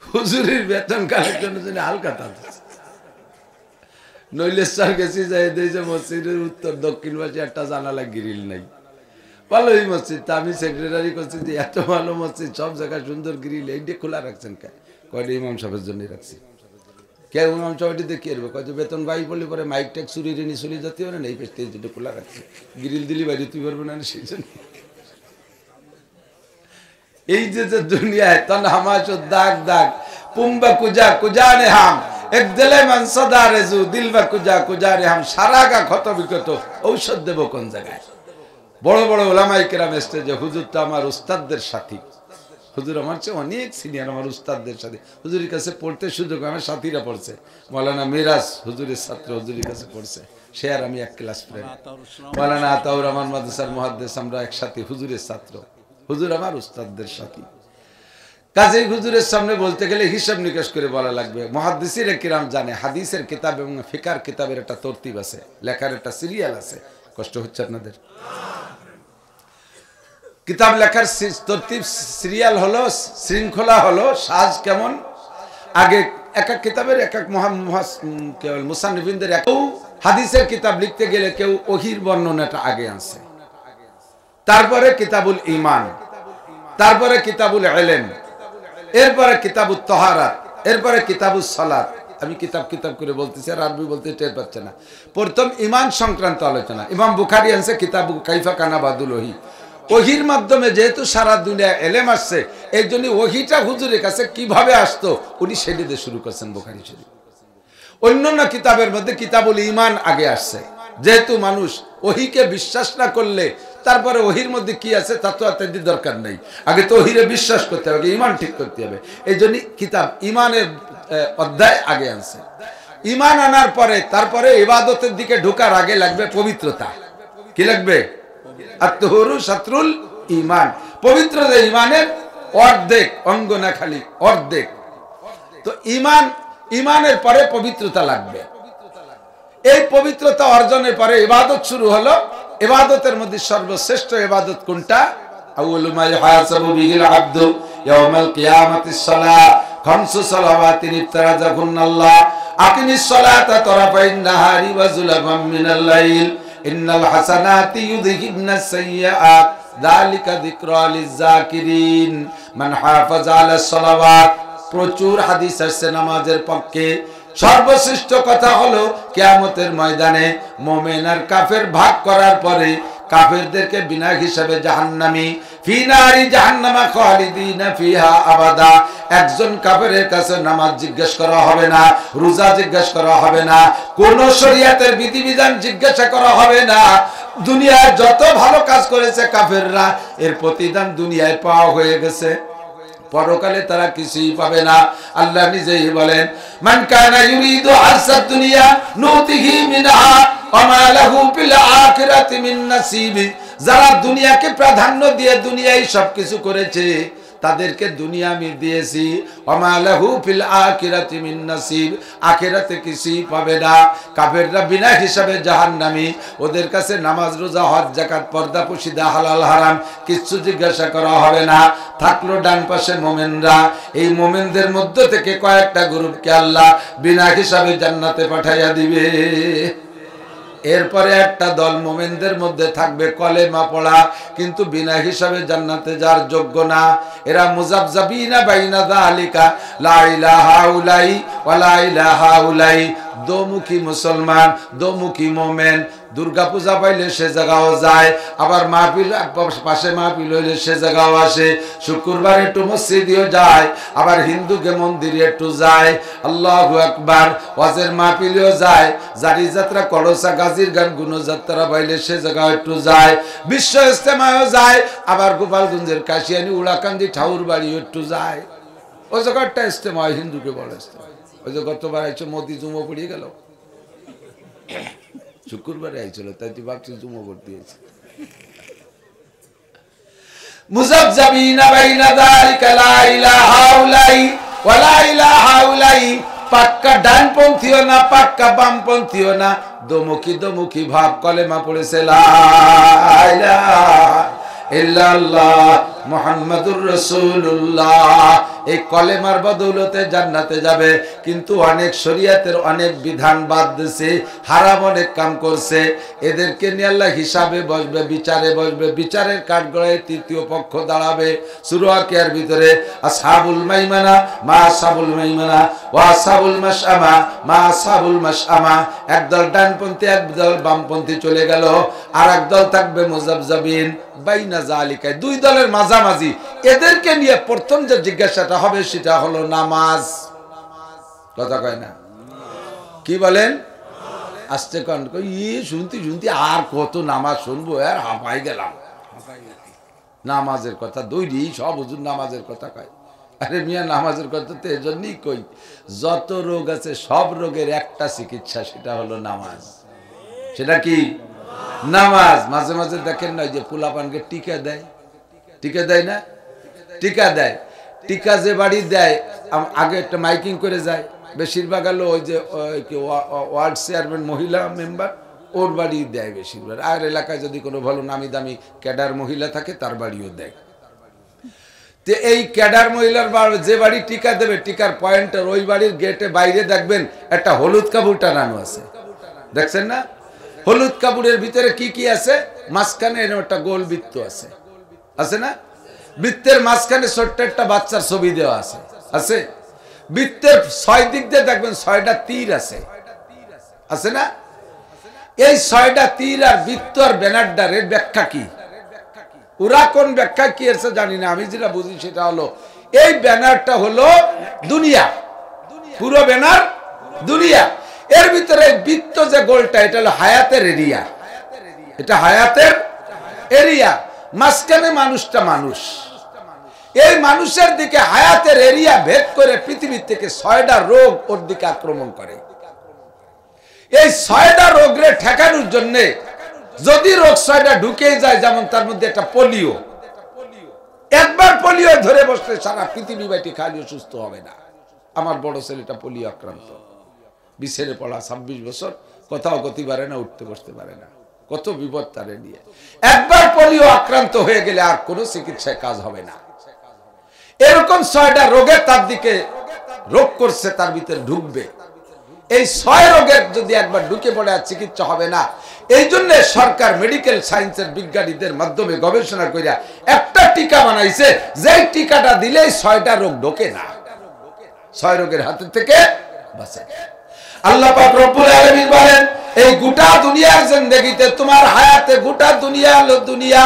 হুজুরির বেতন কালেকশনের জন্য হালখাতা দিছে। নইলেশ্বর গেছি, যাই দিয়েছে মসজিদের উত্তর দক্ষিণ পাশে একটা জানালা গ্রিল নাই, ভালোই মসজিদ। তা আমি সেক্রেটারি করছি যে এত ভালো মসজিদ, সব জায়গায় সুন্দর গ্রিল, এইটা খোলা রাখছেন কে? কয়টা ইমাম সাহেবের জন্য রাখছি। কে ইমাম সাহেবটি দেখে এরবে, কত বেতন বাই পড়লে পরে মাইক ট্যাক চুরি রেনি চলে যেতে পারে না, এই পেছতে যেটা খোলা রাখছে, গ্রিল দিলি বাইরে তুই পারবে না, সেই জন্য। এই যে দুনিয়ায় তন হামাশ দাগ দাগ পুম্বা কুজা কুজা নে হাম এক দিলে মানসদা রেজু দিলবা কুজা কুজা রে হাম, সারা গা ক্ষত বিক্ষত, ঔষধ দেব কোন জায়গায়? বড় বড় ওলামায়ে কেরাম স্টেজে, হুজুর তো আমার উস্তাদদের সাথী, হুজুর আমার চেয়ে অনেক সিনিয়র আমার উস্তাদদের সাথে, হুজুরের কাছে পড়তে সুযোগ, আমার সাথীরা পড়ছে, মৌলানা মিরাজ হুজুরের ছাত্র হুজুরের কাছে পড়ছে, সে আর আমি এক ক্লাস ফ্রেন্ড। মৌলানা আতাউর রহমান মাদ্রাসার মুহাদ্দিস, আমরা একসাথে হুজুরের ছাত্র, হুজুর আমার উস্তাদদের সাথী। কাজেই হুজুরের সামনে বলতে গেলে হিসাব নিকাশ করে বলা লাগবে। মুহাদ্দিসিরা কিরাম জানে হাদিসের কিতাব এবং ফিকার কিতাবের একটা তরতিব আছে, লেখার একটা সিরিয়াল আছে। কষ্ট হচ্ছে আপনাদের? কিতাব লেখার তরতিব সিরিয়াল হলো, শৃঙ্খলা হলো, সাজ কেমন। আগে এক এক কিতাবের এক এক মুসান্নিফিনদের কেউ হাদিসের কিতাব লিখতে গেলে কেউ ওহির বর্ণনাটা আগে আনছে, তারপরে কিতাবুল ঈমান, তারপরে কিতাবুল ইলম, এরপরে কিতাবুত তাহারাত, এরপরে কিতাবুস সালাত। আমি কিতাব কিতাব করে বলতেছি আর আরবি বলতে টের পাচ্ছে না। প্রথম ঈমান সংক্রান্ত আলোচনা ইমাম বুখারী আনছে কিতাবু কাইফা কানা বাদুল ওহী। ওহির মাধ্যমে যেহেতু সারা দুনিয়া এলেম আসছে, এই জন্য ওহিটা হুজুরের কাছে কিভাবে আসতো উনি সেটা দিয়ে শুরু করছেন বুখারী শরীফ। অন্যান্য কিতাবের মধ্যে কিতাবুল ঈমান আগে আসছে, যেহেতু মানুষ ওহিকে বিশ্বাস না করলে তারপরে ওহির মধ্যে কি আছে তা তো আর দরকার নেই, আগে তো ওহিরে বিশ্বাস করতে হবে, ঈমান ঠিক করতে হবে। এই জন্য কিতাব ঈমানের অধ্যায় আগে আনছে। ঈমান আনার পরে তারপরে ইবাদতের দিকে ঢোকার আগে লাগবে পবিত্রতা। কি লাগবে? আত-তাহুরু শাতরুল ঈমান। পবিত্রতা ঈমানের অর্ধেক অঙ্গ, না খালি অর্ধেক। তো ঈমানের পরে পবিত্রতা লাগবে। এই পবিত্রতা অর্জনের পরে ইবাদত শুরু হলো। ইবাদতের মধ্যে সর্বশ্রেষ্ঠ ইবাদত কোনটা? আউয়ালু মা ইহাসাবু বিহিল আবদু ইয়াউমাল কিয়ামাতিস সালাহ, খামসু সালাওয়াতিন ইফতারাজাহুন্নাল্লাহ, আকিমিস সালাতা তারাফাইন নাহারি ওয়া যুলাফাম মিনাল লাইল, ইন্নাল হাসানাতি ইউযহিবনাস সাইয়্যাত, যালিকা যিকরা লিয-যাকিরিন, মান হাফাযা আলাস সালাওয়াত। প্রচুর হাদিস আছে নামাজের পক্ষে। সর্বশ্রেষ্ঠ কথা হলো কিয়ামতের ময়দানে মুমিন আর কাফের ভাগ করার পরে কাফেরদেরকে বিনা হিসাবে জাহান্নামী, ফি নারি জাহান্নামা খালিদিনা ফিহা আবাদা। একজন কাফেরের কাছে নামাজ জিজ্ঞেস করা হবে না, রোজা জিজ্ঞেস করা হবে না, কোন শরীয়তের বিধিবিধান জিজ্ঞাসা করা হবে না। দুনিয়ায় যত ভালো কাজ করেছে কাফেররা, এর প্রতিদান দুনিয়ায় পাওয়া হয়ে গেছে, পরকালে তারা কিছুই পাবে না। আল্লাহ নিজেই বলেন, মান কানা ইউরিদু হাসাদ দুনিয়া নুতিহি মিনহা ওয়া মা লাহু ফিল আখিরাতি মিন নাসিব। যারা দুনিয়াকে প্রাধান্য দিয়ে দুনিয়ায় সবকিছু করেছে, তাদেরকে দুনিয়া আমি দিয়েছি, ওয়া মা লাহু ফিল আখিরাতি মিন নাসিব, আখিরাতে কিছুই পাবে না। কাফেররা বিনা হিসাবে জাহান্নামী। ওদের কাছে নামাজ, রোজা, হজ, যাকাত, পর্দা, পর্দা, হালাল হারাম কিছু জিজ্ঞাসা করা হবে না। থাকলো ডান পাশে মুমিনরা। এই মুমিনদের মধ্য থেকে কয়েকটা গ্রুপকে আল্লাহ বিনা হিসাবে জান্নাতে পাঠাইয়া দিবে। এরপরে একটা দল মুমিনদের মধ্যে থাকবে কলেমা পড়া, কিন্তু বিনা হিসাবে জান্নাতে যার যোগ্য না। এরা মুযাবযাবিনা বাইনা যালিকা, লা ইলাহা উলাই ওয়া লা ইলাহা উলাই। দোমুখী মুসলমান, দোমুখী মুমিন। দুর্গা পূজা পাইলে সে জায়গাও যায়, আবার মাহফিল পাশে মাহফিল হইলে সে জায়গাও আসে। শুক্রবার একটু মসজিদেও যায়, আবার হিন্দুকে মন্দিরে একটু যায়। আল্লাহু আকবার। ওয়াজের মাহফিলেও যায়, জারি যাত্রা, কলসা, গাজীর গান, গুণযাত্রা পাইলে সে জায়গাও একটু যায়। বিশ্ব ইজতেমায়ও যায়, আবার গোপালগঞ্জের কাশিয়ানি, উড়াকান্দি, ঠাউর বাড়িও একটু যায়। ওই জায়গাটা ইজতেমা হিন্দুকে বলে ইজতেমা। ওই যে গতবার আইছো মোদি জুমো পড়িয়ে গেল, শুক্রবারে আইছিল, তাই তুই ভাবছি জুমো ভর্তি হয়েছে। মুযাবযাবিনা বাইনা যালিকা, লা ইলাহা উলাই ওয়া লা ইলাহা উলাই। পাক্কা ডানপন্থীও না, পাক্কা বামপন্থীও না, দোমুখী দোমুখী ভাব। কলেমা পড়েছে লা ইলাহা ইল্লাল্লাহ মুহাম্মাদুর রাসূলুল্লাহ। এই কলেমার বদৌলতে জান্নাতে যাবে, কিন্তু অনেক শরীয়তের অনেক বিধান বাদ দিয়েছে, হারাম অনেক কাম করছে। এদেরকে নিয়ে আল্লাহ হিসাবে বসবে, বিচারে বসবে। বিচারের কাঠগড়ায় তৃতীয় পক্ষ দাঁড়াবে। সূরা কিয়ার ভিতরে আসহাবুল মাইমানা মা আসহাবুল মাইমানা ওয়া আসহাবুল মাশআমা মা আসহাবুল মাশআমা। একদল ডানপন্থী, একদল বামপন্থী চলে গেল, আর একদল থাকবে মুযাবযাবিন বাইনা যালিকা, দুই দলের মাঝামাঝি। এদেরকে নিয়ে প্রথম যে জিজ্ঞাসাটা হবে সেটা হলো নামাজ। কথা কয় না? কি বলেন? আসতে কন শুনতে শুনতে আর কত নামাজ শুনবো, আর হাঁপাই গেলাম। নামাজের কথা দৈরি সব হুজুর নামাজের কথা কয়। আরে মিয়া নামাজের কথা তো এজন্যই কই, যত রোগ আছে সব রোগের একটা চিকিৎসা, সেটা হলো নামাজ। সেটা কি? নামাজ। মাঝে মাঝে দেখেন না যে পোলাপানকে টিকা দেয়, টিকা দেয় না? টিকা দেয়। টিকা যে বাড়ি দেয় আগে একটা মাইকিং করে যায়, বেশিরভাগ হলো ওই যে ওয়ার্ড চেয়ারম্যান মহিলা মেম্বার, ওর বাড়ি দেয় বেশিরভাগ। আর এলাকায় যদি কোনো ভালো নামি দামি ক্যাডার মহিলা থাকে তার বাড়িও দেয়। তো এই ক্যাডার মহিলার যে বাড়ি টিকা দেবে, টিকার পয়েন্টার ওই বাড়ির গেটে বাইরে দেখবেন একটা হলুদ কাপড় টানানো আছে, দেখছেন না? হলুদ কাপড়ের ভিতরে কি কি আছে? মাঝখানে একটা গোল বৃত্ত আছে, আছে না? বৃত্তের মাঝখানে ছোট্ট একটা বাচ্চার ছবি দেওয়া আছে, আছে? বৃত্তের 6 দিক দিয়ে দেখবেন 6টা তীর আছে, আছে না? এই 6টা তীর আর বৃত্ত আর ব্যানারটার এর ব্যাখ্যা কি? ওরা কোন ব্যাখ্যা কি আছে জানি না, আমি যেটা বুঝি সেটা হলো এই ব্যানারটা হলো দুনিয়া, পুরো ব্যানার দুনিয়া। এর ভিতরে বৃত্ত যে গোলটা, এটা হলো হায়াতের এরিয়া, এটা হায়াতের এরিয়া। মাঝখানে মানুষটা মানুষ, এই মানুষের দিকে হায়াতের এরিয়া ভেদ করে পৃথিবীর থেকে 6টা রোগ ওর দিকে আক্রমণ করে। এই 6টা রোগরে ঠেকানোর জন্য যদি রোগ 6টা ঢুকে যায়, যেমন তার মধ্যে একটা পোলিও, একবার পোলিও ধরে বসলে সারা পৃথিবী বাইটি খালি সুস্থ হবে না। আমার বড় ছেলেটা পোলিও আক্রান্ত, বিছেরে পড়া, 26 বছর, কোথাও গতি পারে না, উঠতে বসতে পারে না, কত বিপদ তারে নিয়ে। একবার পোলিও আক্রান্ত হয়ে গেলে আর কোনো চিকিৎসায় কাজ হবে না। এরকম 6টা রোগে তার দিকে রোগ করছে, তার ভিতরে ঢুকবে। এই 6 রোগের যদি একবার ঢুকে পড়ে আর চিকিৎসা হবে না, এই জন্য সরকার মেডিকেল সায়েন্সের বিজ্ঞানীদের মাধ্যমে গবেষণা করে একটা টিকা বানাইছে, যেই টিকাটা দিলে 6টা রোগ ঢোকে না, 6 রোগের হাত থেকে বাঁচে। আল্লাহ পাক রব্বুল আলামিন বলেন, এই গোটা দুনিয়ার জিন্দেগিতে তোমার হায়াতে, গোটা দুনিয়া হলো দুনিয়া,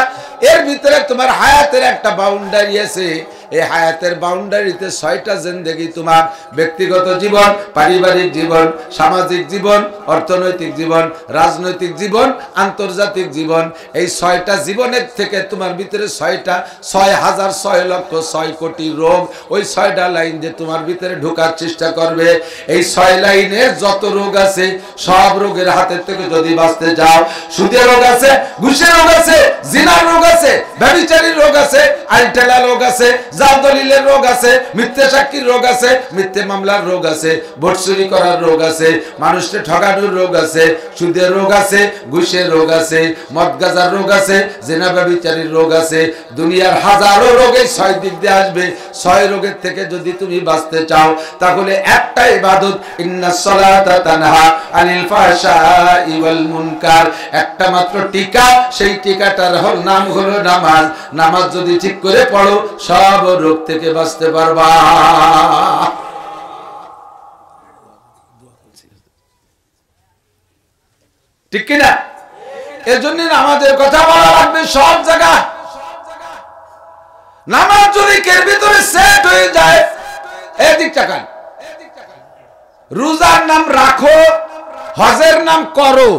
এর ভিতরে তোমার হায়াতের একটা বাউন্ডারি আছে। এই হায়াতের বাউন্ডারিতে 6টা জিন্দেগি, তোমার ব্যক্তিগত জীবন, পারিবারিক জীবন, সামাজিক জীবন, অর্থনৈতিক জীবন, রাজনৈতিক জীবন, আন্তর্জাতিক জীবন। এই 6টা জীবনের থেকে তোমার ভিতরে 6টা, 6,000, 6 লক্ষ, 6 কোটি রোগ ওই 6টা লাইন দিয়ে তোমার ভিতরে ঢোকার চেষ্টা করবে। এই 6 লাইনে যত রোগ আছে সব রোগের হাতের থেকে যদি বাঁচতে যাও, সুদের রোগ আছে, ঘুষের রোগ আছে, জিনার রোগ আছে, ব্যভিচারীর রোগ আছে, আইটেলা রোগ আছে, জাল দলিলের রোগ আছে, মিথ্যে সাক্ষীর রোগ আছে, মিথ্যে মামলার রোগ আছে, ভোট চুরি করার রোগ আছে, মানুষকে ঠকানোর রোগ আছে, সুদের রোগ আছে, ঘুষের রোগ আছে, মদ গাঁজার রোগ আছে, জিনা ব্যভিচারীর রোগ আছে। দুনিয়ার হাজারো রোগে 6 দিক দিয়ে আসবে। 6 রোগের থেকে যদি তুমি বাঁচতে চাও, তাহলে একটা ইবাদত, ইন্নাস সালাতা তানহা আনিল ফাহশাই ওয়াল মুনকার, একটা মাত্র টিকা, সেই টিকাটার নাম হলো নামাজ। নামাজ যদি ঠিক করে পড়ো, সব রোগ থেকে বাঁচতে পারবা। ঠিক কিনা? এজন্য নামাজের কথা বলা লাগবে সব জায়গায়। নামাজ যদি এর ভিতরে সেট হয়ে যায়, এদিক তাকান, রোজার নাম রাখো, হজের নাম করো।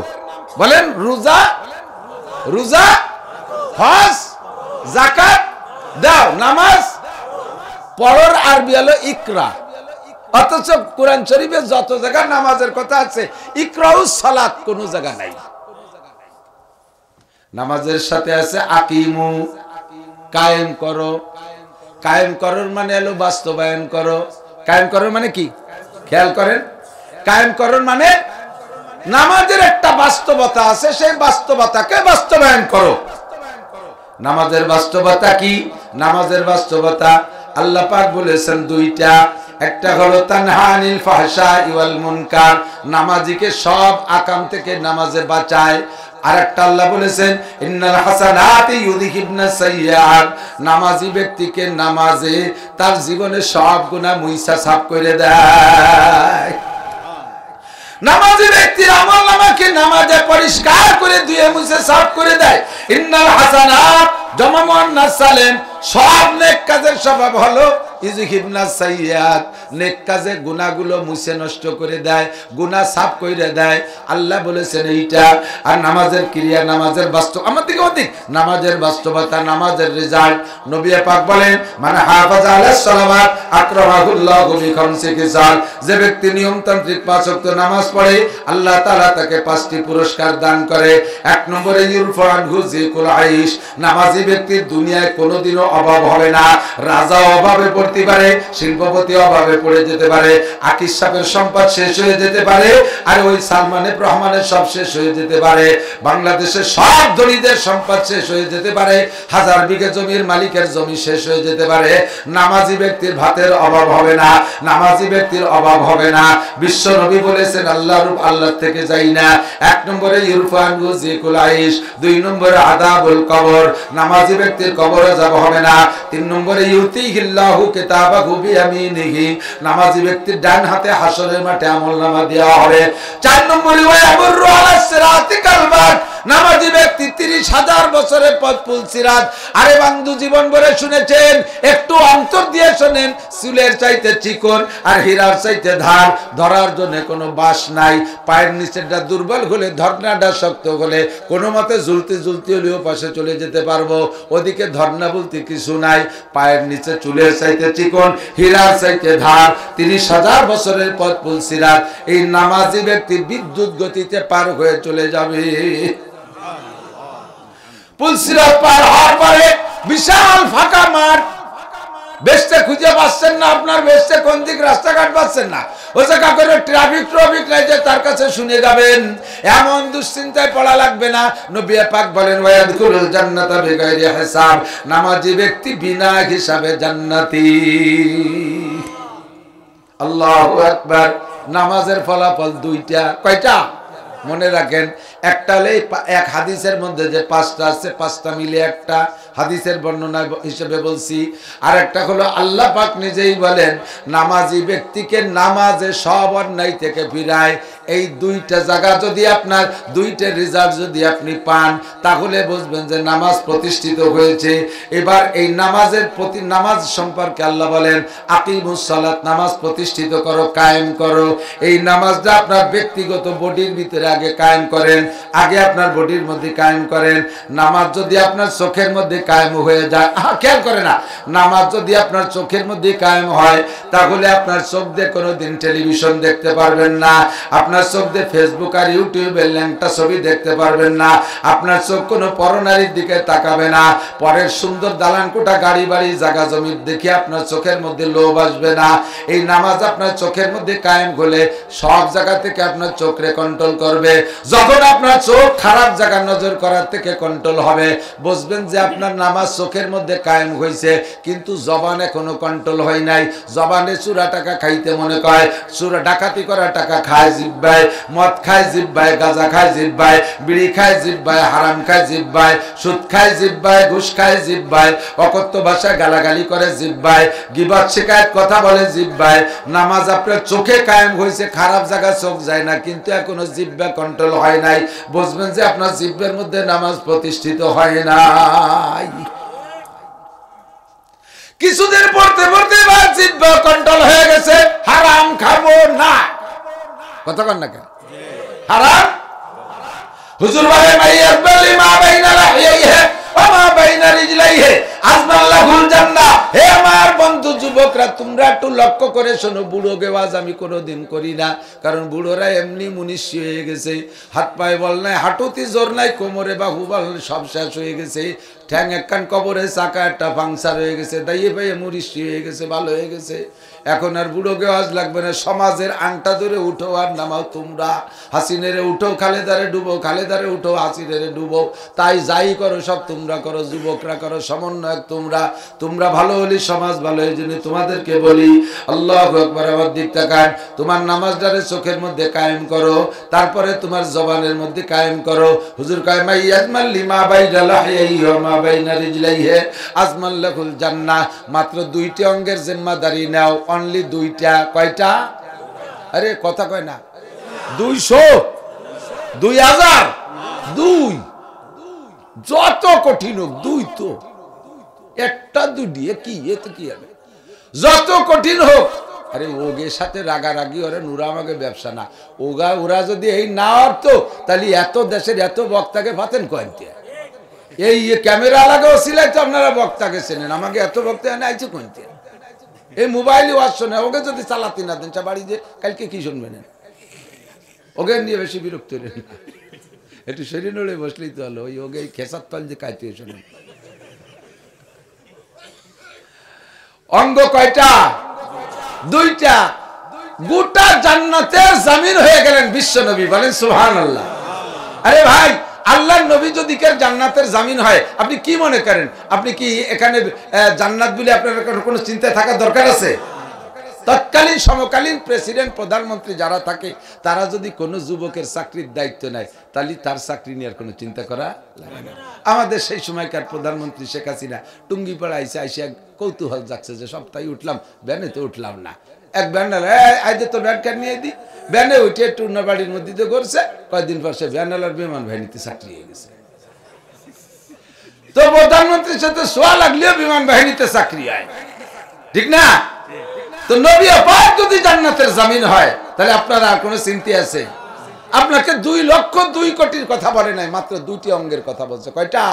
বলেন, রোজা, রোজা, হজ, যাকাত দাও, নামাজ পড়ার আরবি হলো ইকরা। অথচ কোরআন শরীফে যত জায়গা নামাজের কথা আছে, ইকরাউস সালাত কোনো জায়গা নাই। নামাজের সাথে আছে আকিমু, কায়েম করো। কায়েম করার মানে হলো বাস্তবায়ন করো। কায়েম করার মানে কি? খেয়াল করেন, কায়েম করার মানে নামাজের একটা বাস্তবতা আছে, সেই বাস্তবতাকে বাস্তবায়ন করো। নামাজের বাস্তবতা কি? নামাজের বাস্তবতা আল্লাহ পাক বলেছেন 2টা। একটা হলো তানহা আনিল ফাহশাই ওয়াল মুনকার, নামাজিকে সব আকাম থেকে নামাজে বাঁচায়। আর একটা আল্লাহ বলেছেন ইন্নাল হাসানাতি ইউযহিবনাস সাইয়্যাত, নামাজি ব্যক্তিকে নামাজে তার জীবনের সব গুনাহ মুইসা সাফ করে দেয়। নামাজি ব্যক্তির আমলনামাকে নামাজে পরিষ্কার করে ধুয়ে মুছে সাফ করে দেয়। ইন্নাল হাসানাত, জামা মুয়ান্নাস সালিম, সব নেক কাজের স্বভাব হলো ইযহিবনা সাইয়্যাত, নেক কাজে গুনাহগুলো মুছে নষ্ট করে দেয়, গুনাহ সাফ করে দেয়। আল্লাহ বলেছেন এইটা। আর নামাজের ক্রিয়া, নামাজের বাস্তব, আমার দিকে অধিক নামাজের বাস্তবতা, নামাজের রেজাল্ট। নবী পাক বলেন, মান হাফাজা আলাস সালাওয়াত আকরামাহুল্লাহু বিখামসি খিসাল, যে ব্যক্তি নিয়মতান্ত্রিক 5 ওয়াক্ত নামাজ পড়ে আল্লাহ তাআলা তাকে 5টি পুরস্কার দান করে। 1 নম্বরে ইউরফা আনহু যিকুল আইশ, নামাজি ব্যক্তির দুনিয়ায় কোনোদিনও অভাব হবে না। রাজা অভাবে পড়তে পারে, শিল্পপতি অভাবে পড়ে যেতে পারে, আকিস সাহেবের সম্পদ শেষ হয়ে যেতে পারে, আর ওই সালমান রহমানের সব শেষ হয়ে যেতে পারে, বাংলাদেশের সব ধনীদের সম্পদ শেষ হয়ে যেতে পারে, 1000 বিঘা জমির মালিকের জমি শেষ হয়ে যেতে পারে। নামাজি ব্যক্তির ভাতের অভাব হবে না, নামাজি ব্যক্তির অভাব হবে না। বিশ্ব নবী বলেছেন আল্লাহর রূপ আল্লাহ থেকে যাই না। 1 নম্বরে ইরফান যিকুল আইশ, 2 নম্বরে আদাবুল কবর, নামাজি ব্যক্তির কবর যাব হবে না। 3 নম্বরে ইউতিহিল্লাহু কিতাবাহু বিয়ামিনিহি, নামাজি ব্যক্তির ডান হাতে হাসরের মাঠে আমলনামা দেওয়া হবে। 4 নম্বরে ওয়ায়াবুরু আলাস সিরাতি কালবাত, নামাজি ব্যক্তি 30,000 বছরের পথ পুল সিরাত। আরে বন্ধু, জীবন ভরে শুনেছেন, একটু অন্তর দিয়ে শুনেন, চুলের চাইতে চিকন আর হীরার চাইতে ধার, ধরার জন্য কোনো বাস নাই। পায়ের নিচেরটা দুর্বল হলে, ধর্নাটা শক্ত হলে কোনো মতে ঝুলতে ঝুলতে হলেও পাশে চলে যেতে পারবো। ওদিকে ধর্না বলতে কিছু নাই। পায়ের নিচে চুলের চাইতে চিকন, হীরার চাইতে ধার, 30,000 বছরের পথ পুল সিরাত। এই নামাজি ব্যক্তি বিদ্যুৎ গতিতে পার হয়ে চলে যাবে। পুলসিরাত পার হওয়ার পরে বিশাল ফাঁকা মাঠ, বেস্টে খুঁজে পাচ্ছেন না, আপনার বেস্টে কোন দিক রাস্তাঘাট পাচ্ছেন না, ও জায়গা করে ট্রাফিক লাইটে তার কাছে শুনে যাবেন, এমন দুশ্চিন্তায় পড়া লাগবে না। নবী পাক বলেন ওয়ায়াদখুলুল জান্নাতা বিগাইরি হিসাব, নামাজি ব্যক্তি বিনা হিসাবে জান্নাতি। আল্লাহু আকবার। নামাজের ফলাফল 2টা। কয়টা? মনে রাখেন, একটা হলে এক হাদিসের মধ্যে যে 5টা আছে, 5টা মিলে একটা হাদিসের বর্ণনা হিসেবে বলছি। আর একটা হলো আল্লাহ পাক নিজেই বলেন নামাজি ব্যক্তিকে নামাজে সব অন্যায় থেকে ফিরায়। এই 2টা জায়গা যদি আপনার, 2টা রেজাল্ট যদি আপনি পান, তাহলে বুঝবেন যে নামাজ প্রতিষ্ঠিত হয়েছে। এবার এই নামাজের প্রতি, নামাজ সম্পর্কে আল্লাহ বলেন আকিমুস সালাত, নামাজ প্রতিষ্ঠিত করো, কায়েম করো। এই নামাজটা আপনার ব্যক্তিগত বডির ভিতরে আগে কায়েম করেন, আগে আপনার বডির মধ্যে কায়েম করেন। নামাজ যদি আপনার চোখের মধ্যে কায়েম হয়ে যায়, খেয়াল করে না, নামাজ যদি আপনার চোখের মধ্যে কায়েম হয়, তাহলে আপনার চোখ দিয়ে কোনোদিন টেলিভিশন দেখতে পারবেন না, আপনার চোখ দিয়ে ফেসবুক আর ইউটিউবের ল্যাংটা ছবি দেখতে পারবেন না, আপনার চোখ কোনো পরনারীর দিকে তাকাবে না, পরের সুন্দর দালান কোঠা, গাড়ি বাড়ি, জায়গা জমির দেখে আপনার চোখের মধ্যে লোভ আসবে না। এই নামাজ আপনার চোখের মধ্যে কায়েম হলে সব জায়গা থেকে আপনার চোখরে কন্ট্রোল করবে। যখন আপনার চোখ খারাপ জায়গা নজর করার থেকে কন্ট্রোল হবে, বুঝবেন যে আপনার নামাজ চোখের মধ্যে কায়েম হয়েছে, কিন্তু জবানে কোনো কন্ট্রোল হয় নাই। জবানে চুরা টাকা খাইতে মনে করে, চুরা ডাকাতি করা টাকা খায় জিহ্বায়, মদ খায় জিহ্বায়, গাঁজা খায় জিহ্বায়, বিড়ি খায় জিহ্বায়, হারাম খায় জিহ্বায়, সুদ খায় জিহ্বায়, ঘুষ খায় জিহ্বায়, অকথ্য ভাষায় গালাগালি করে জিহ্বায়, গীবত শিকায়ত কথা বলে জিহ্বায়। নামাজ আপনার চোখে কায়েম হয়েছে, খারাপ জায়গা চোখ যায় না, কিন্তু এখনো জিহ্বা কন্ট্রোল হয় নাই, বুঝবেন যে আপনার জিহ্বার মধ্যে নামাজ প্রতিষ্ঠিত হয় নাই। কিছুদিন পড়তে পড়তে জিহ্বা কন্ট্রোল হয়ে গেছে, হারাম খাবো না, কথা কন না কেন? হারাম হুজুর বলে মাইয়াসবালি মা বাইনা লাহিয়াইহি ওয়া মা বাইনা রিজলাইহি আজমাল্লাহুল জান্নাহ। হে আমার বন্ধু যুবকরা, তোমরা একটু লক্ষ্য করে শোনো। বুড়ো গেওয়াজ আমি কোনোদিন করি না, কারণ বুড়োরা এমনি মুনিশি হয়ে গেছে, হাত পায়ে বল নাই, হাঁটুতে জোর নাই, কোমরে বাহু বল সব শেষ হয়ে গেছে, ঠ্যাং একখান কবরে, চাকা একটা পাংচার হয়ে গেছে, দাইয়ে পাইয়ে মুনিশি হয়ে গেছে, ভালো হয়ে গেছে। এখন আর বুড়ো গেওয়াজ লাগবে না, সমাজের আংটা ধরে উঠো আর নামাও তোমরা। হাসিনেরে উঠো, খালেদারে ডুবো, খালেদারে উঠো, হাসিনেরে ডুবো, তাই যাই করো সব তোমরা করো, যুবকরা করো, সমন্বয়ক তোমরা। তোমরা ভালো হলে সমাজ ভালো। এই জন্য তোমাদেরকে বলি আল্লাহু আকবার, আমার দিক তাকান। তোমার নামাজটারে চোখের মধ্যে কায়েম করো, তারপরে তোমার জবানের মধ্যে কায়েম করো। হুজুর কয় মাইয়াজমাল লিমা বাইনা লাহিয়াইহি ওয়া মা বাইনা রিজলাইহি আজমাল্লাহুল জান্নাহ। মাত্র 2টি অঙ্গের জিম্মাদারি নাও, অনলি 2টা। কয়টা? আরে কথা কয় না, 200, 2000, 2, যত কঠিন হোক 2 তো একটা দুটি কি এতে কি হবে, যত কঠিন হোক। আরে ওগের সাথে রাগারাগি ওরা নুরা আমাকে ব্যবসা না, ওরা যদি এই না হতো তাহলে এত দেশের এত বক্তাকে পাতেন কয়েকটি। এই ক্যামেরা লাগাও সিলাই তো আপনারা বক্তাকে চেনেন, আমাকে এত বক্তা আইছে কইতে। এই মোবাইলে ওয়াজ শোনে, ওকে যদি চালাতে না দেন বাড়ি যে কালকে কি শুনবেন, ওকে নিয়ে বেশি বিরক্ত হলেন। একটু শরীর নড়ে বসলেই তো হলো, ওই ওকে খেসার তল যে কাইতে শোনেন। অঙ্গ কয়টা? দুইটা। গোটা জান্নাতের জামিন হয়ে গেলেন বিশ্ব নবী, বলেন সুবহানাল্লাহ। আরে ভাই, আল্লাহর নবী যদি কেউ জান্নাতের জামিন হয়, আপনি কি মনে করেন? আপনি কি এখানে জান্নাত বলে আপনার কোনো চিন্তা থাকার দরকার আছে? তৎকালীন সমকালীন প্রেসিডেন্ট প্রধানমন্ত্রী যারা থাকে, তারা যদি কোনো যুবকের চাকরির দায়িত্ব নেয়, তাহলে তার চাকরি নেওয়ার কোনো চিন্তা করা লাগে না। আমাদের সেই সময়কার প্রধানমন্ত্রী শেখ হাসিনা টুঙ্গিপাড়া আইসে কৌতূহল যাচ্ছে যে সপ্তাহে উঠলাম, ব্যানে তো উঠলাম না। এক ব্যানার আইতে তো ব্যান কার্ড নিয়ে দিই, ব্যানে উঠে টুর্না বাড়ির মধ্যে তো করছে, কয়েকদিন পর সে ব্যানালার বিমান বাহিনীতে চাকরি হয়ে গেছে। তো প্রধানমন্ত্রীর সাথে সোয়া লাগলেও বিমান বাহিনীতে চাকরি হয়, ঠিক না? তো নবী পাক যদি জান্নাতের জামিন হয়, তাহলে আপনার আর কোনো চিন্তা আছে? আপনাকে 2,02,000 কোটির কথা বলে নাই, মাত্র দুটি অঙ্গের কথা বলছে। কয়টা?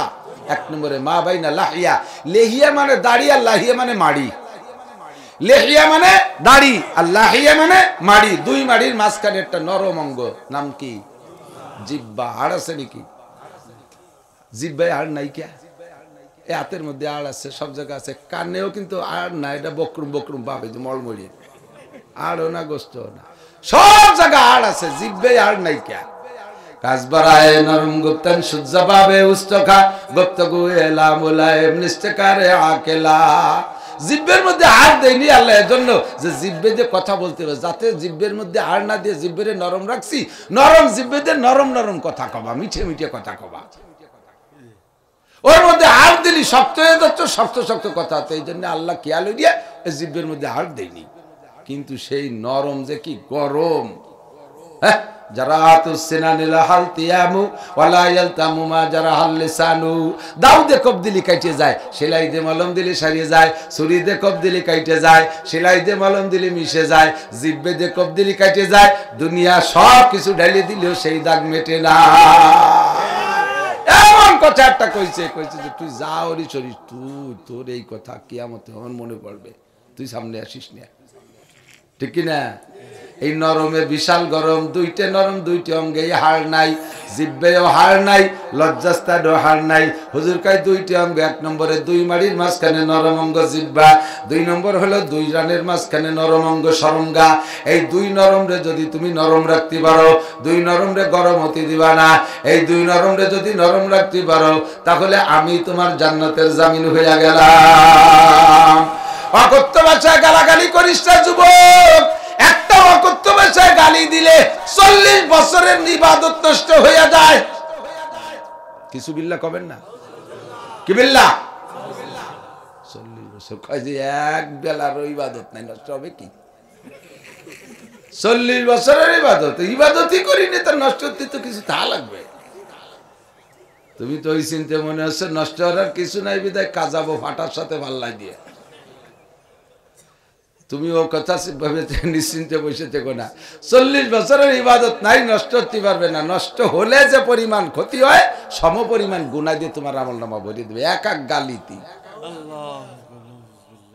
এক নম্বরে মা বাইনা লাহিয়া, লেহিয়া মানে দাড়ি, আর লাহিয়া মানে মাড়ি। লেহিয়া মানে দাড়ি, আর লাহিয়া মানে মাড়ি। দুই মাড়ির মাঝখানে একটা নরম অঙ্গ, নাম কি? জিহ্বা। হাড় আছে নাকি? জিহ্বায় হাড় নাই কে? হাতের মধ্যে আড় আছে, সব জায়গায় আছে, কানেও কিন্তু আড় না, এটা বকরুম বকরুম পাবে যে মলমড়িয়ে, আড়ও না গোস্ত না, সব জায়গায় আড় আছে, জিহ্বে আড় নাই কে? কাজবারায় নরম গুপ্তন সুজ্জা পাবে উস্তখা গুপ্ত গুয়েলা মুলায়েম নিষ্ঠকারে আকেলা। জিহ্বের মধ্যে হাড় দেয়নি আল্লাহ এর জন্য যে জিহ্বে দিয়ে কথা বলতে হবে, যাতে জিহ্বের মধ্যে হাড় না দিয়ে জিহ্বের নরম রাখছি, নরম জিহ্বে দিয়ে নরম নরম কথা কবা, মিঠে মিঠে কথা কবা। ওর মধ্যে হাড় দিলি শক্ত হয়ে যাচ্ছে, শক্ত শক্ত কথা। এই জন্য আল্লাহ খেয়াল দিয়ে জিহ্বের মধ্যে হাড় দেয়নি, কিন্তু সেই নরম যে কি গরম। হ্যাঁ, যারা দাউদে কব দিলি কাইটে যায়, সেলাই দে মলম দিলি সারিয়ে যায়, ছুরি দে কব দিলি কাইটে যায়, সেলাই দে মলম দিলি মিশে যায়, জিব্বে দে কব দিলি কাইটে যায়, দুনিয়া সব কিছু ঢালিয়ে দিলেও সেই দাগ মেটে না। এমন কথা একটা কইছে যে তুই যা ওরি চরিস, তুই তোর এই কথা কিয়ামতে আমার মনে পড়বে, তুই সামনে আসিস না, ঠিক কিনা? এই নরমে বিশাল গরম, দুইটা নরম, দুইটি অঙ্গে হাড় নাই, জিহ্বেও হাড় নাই, লজ্জাস্থানেও হাড় নাই। হুজুর কয় দুইটি অঙ্গ, এক নম্বরে দুই মাড়ির মাঝখানে নরম অঙ্গ জিহ্বা, দুই নম্বর হলো দুই রানের মাঝখানে নরম অঙ্গ সরঙ্গা। এই দুই নরম রে যদি তুমি নরম রাখতে পারো, দুই নরম রে গরম হতে দিবা না, এই দুই নরম রে যদি নরম রাখতে পারো, তাহলে আমি তোমার জান্নাতের জামিন হইয়া গেলাম। অকথ্য ভাষায় গালাগালি করিস না যুবক, একটা অকথ্য ভাষায় গালি দিলে 40 বছরের ইবাদত নষ্ট হয়ে যায়। কিছু বিল্লাহ কবেন না, কি বিল্লাহ? 40 বছর কয় যে এক বেলার ইবাদত নাই, নষ্ট হবে কি? 40 বছরের ইবাদত, ইবাদতই করিনি, তার নষ্ট হতে তো কিছু তা লাগবে। তুমি তো ওই চিন্তা মনে হচ্ছে নষ্ট হওয়ার কিছু নাই, বিদায় কাজাবো ফাটার সাথে পাল্লাই দিয়ে। তুমি ও কথা নিশ্চিন্তে বসে থেকো না। 40 বছরের ইবাদত নাই, নষ্ট হতে পারবে না। নষ্ট হলে যে পরিমাণ ক্ষতি হয়, সম পরিমাণ গুনাহ দিয়ে তোমার আমলনামা ভরিয়ে দেবে এক এক গালিতে।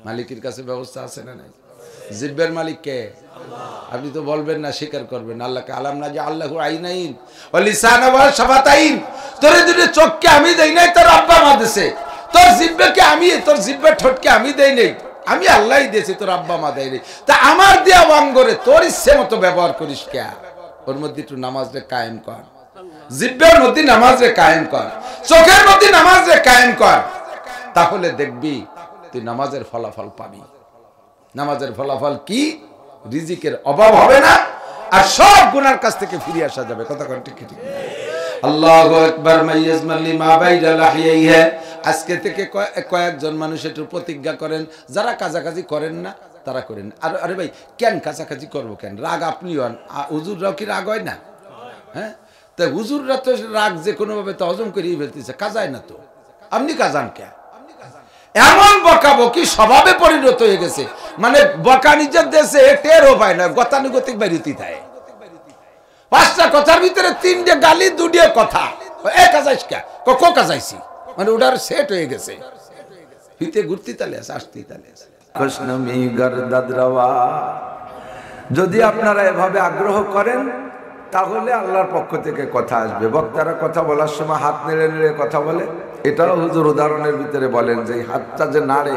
মালিকের কাছে ব্যবস্থা আছে না নাই? জিহ্বের মালিক কে? আপনি তো বলবেন না, স্বীকার করবেন আল্লাহকে। আলাম না যে আল্লাহু আইনাইন ওয়া লিসানা ওয়া শাফাতাইন, তোর দুটো চোখকে আমি দেই নাই, তোর আব্বা মা দিয়েছে। তোর জিহ্বাকে আমি, তোর জিহ্বার ঠোঁটকে আমি দেই নাই, আমি আল্লাহই দিয়েছি, তোর আব্বা মা দেয়নি। তা আমার দেয়া অঙ্গরে তোর ইচ্ছে মতো ব্যবহার করিস কে? ওর মধ্যে একটু নামাজ রে কায়েম কর, জিহ্বার মধ্যে নামাজ রে কায়েম কর, চোখের মধ্যে নামাজ রে কায়েম কর, তাহলে দেখবি তুই নামাজের ফলাফল পাবি। নামাজের ফলাফল কি? রিজিকের অভাব হবে না, আর সব গুনার কাছ থেকে ফিরে আসা যাবে। কথা কোন ঠিক ঠিক? আল্লাহু আকবার। মাইয়াজমালি মা বাইরা লাহিয়াইহা। আজকে থেকে কয়েকজন মানুষ একটু প্রতিজ্ঞা করেন, যারা কাজাকাজি করেন না তারা করেন। আর আরে ভাই, কেন কাজাকাজি করবো কেন? রাগ আপনি হন, হুজুররাও কি রাগ হয় না? হ্যাঁ, তাই হুজুররা তো রাগ যে কোনোভাবে তো হজম করিয়ে ফেলতেছে, কাজায় না তো, আপনি কাজান কে? এমন বকাবকি স্বভাবে পরিণত হয়ে গেছে, মানে বকা নিজের দেশে টেরও পায় না, গতানুগতিক বাড়িতে থাকে। 5টা কথার ভিতরে 3টে গালি 2টে কথা, কাজাইছি, মানে ওটার সেট হয়ে গেছে। হিতে ঘুরতে তালে আছে, আসতে তালে আছে। যদি আপনারা এভাবে আগ্রহ করেন তাহলে আল্লাহর পক্ষ থেকে কথা আসবে। বক্তারা কথা বলার সময় হাত নেড়ে নেড়ে কথা বলে, এটাও হুজুর উদাহরণের ভিতরে বলেন যে হাতটা যে নাড়ে,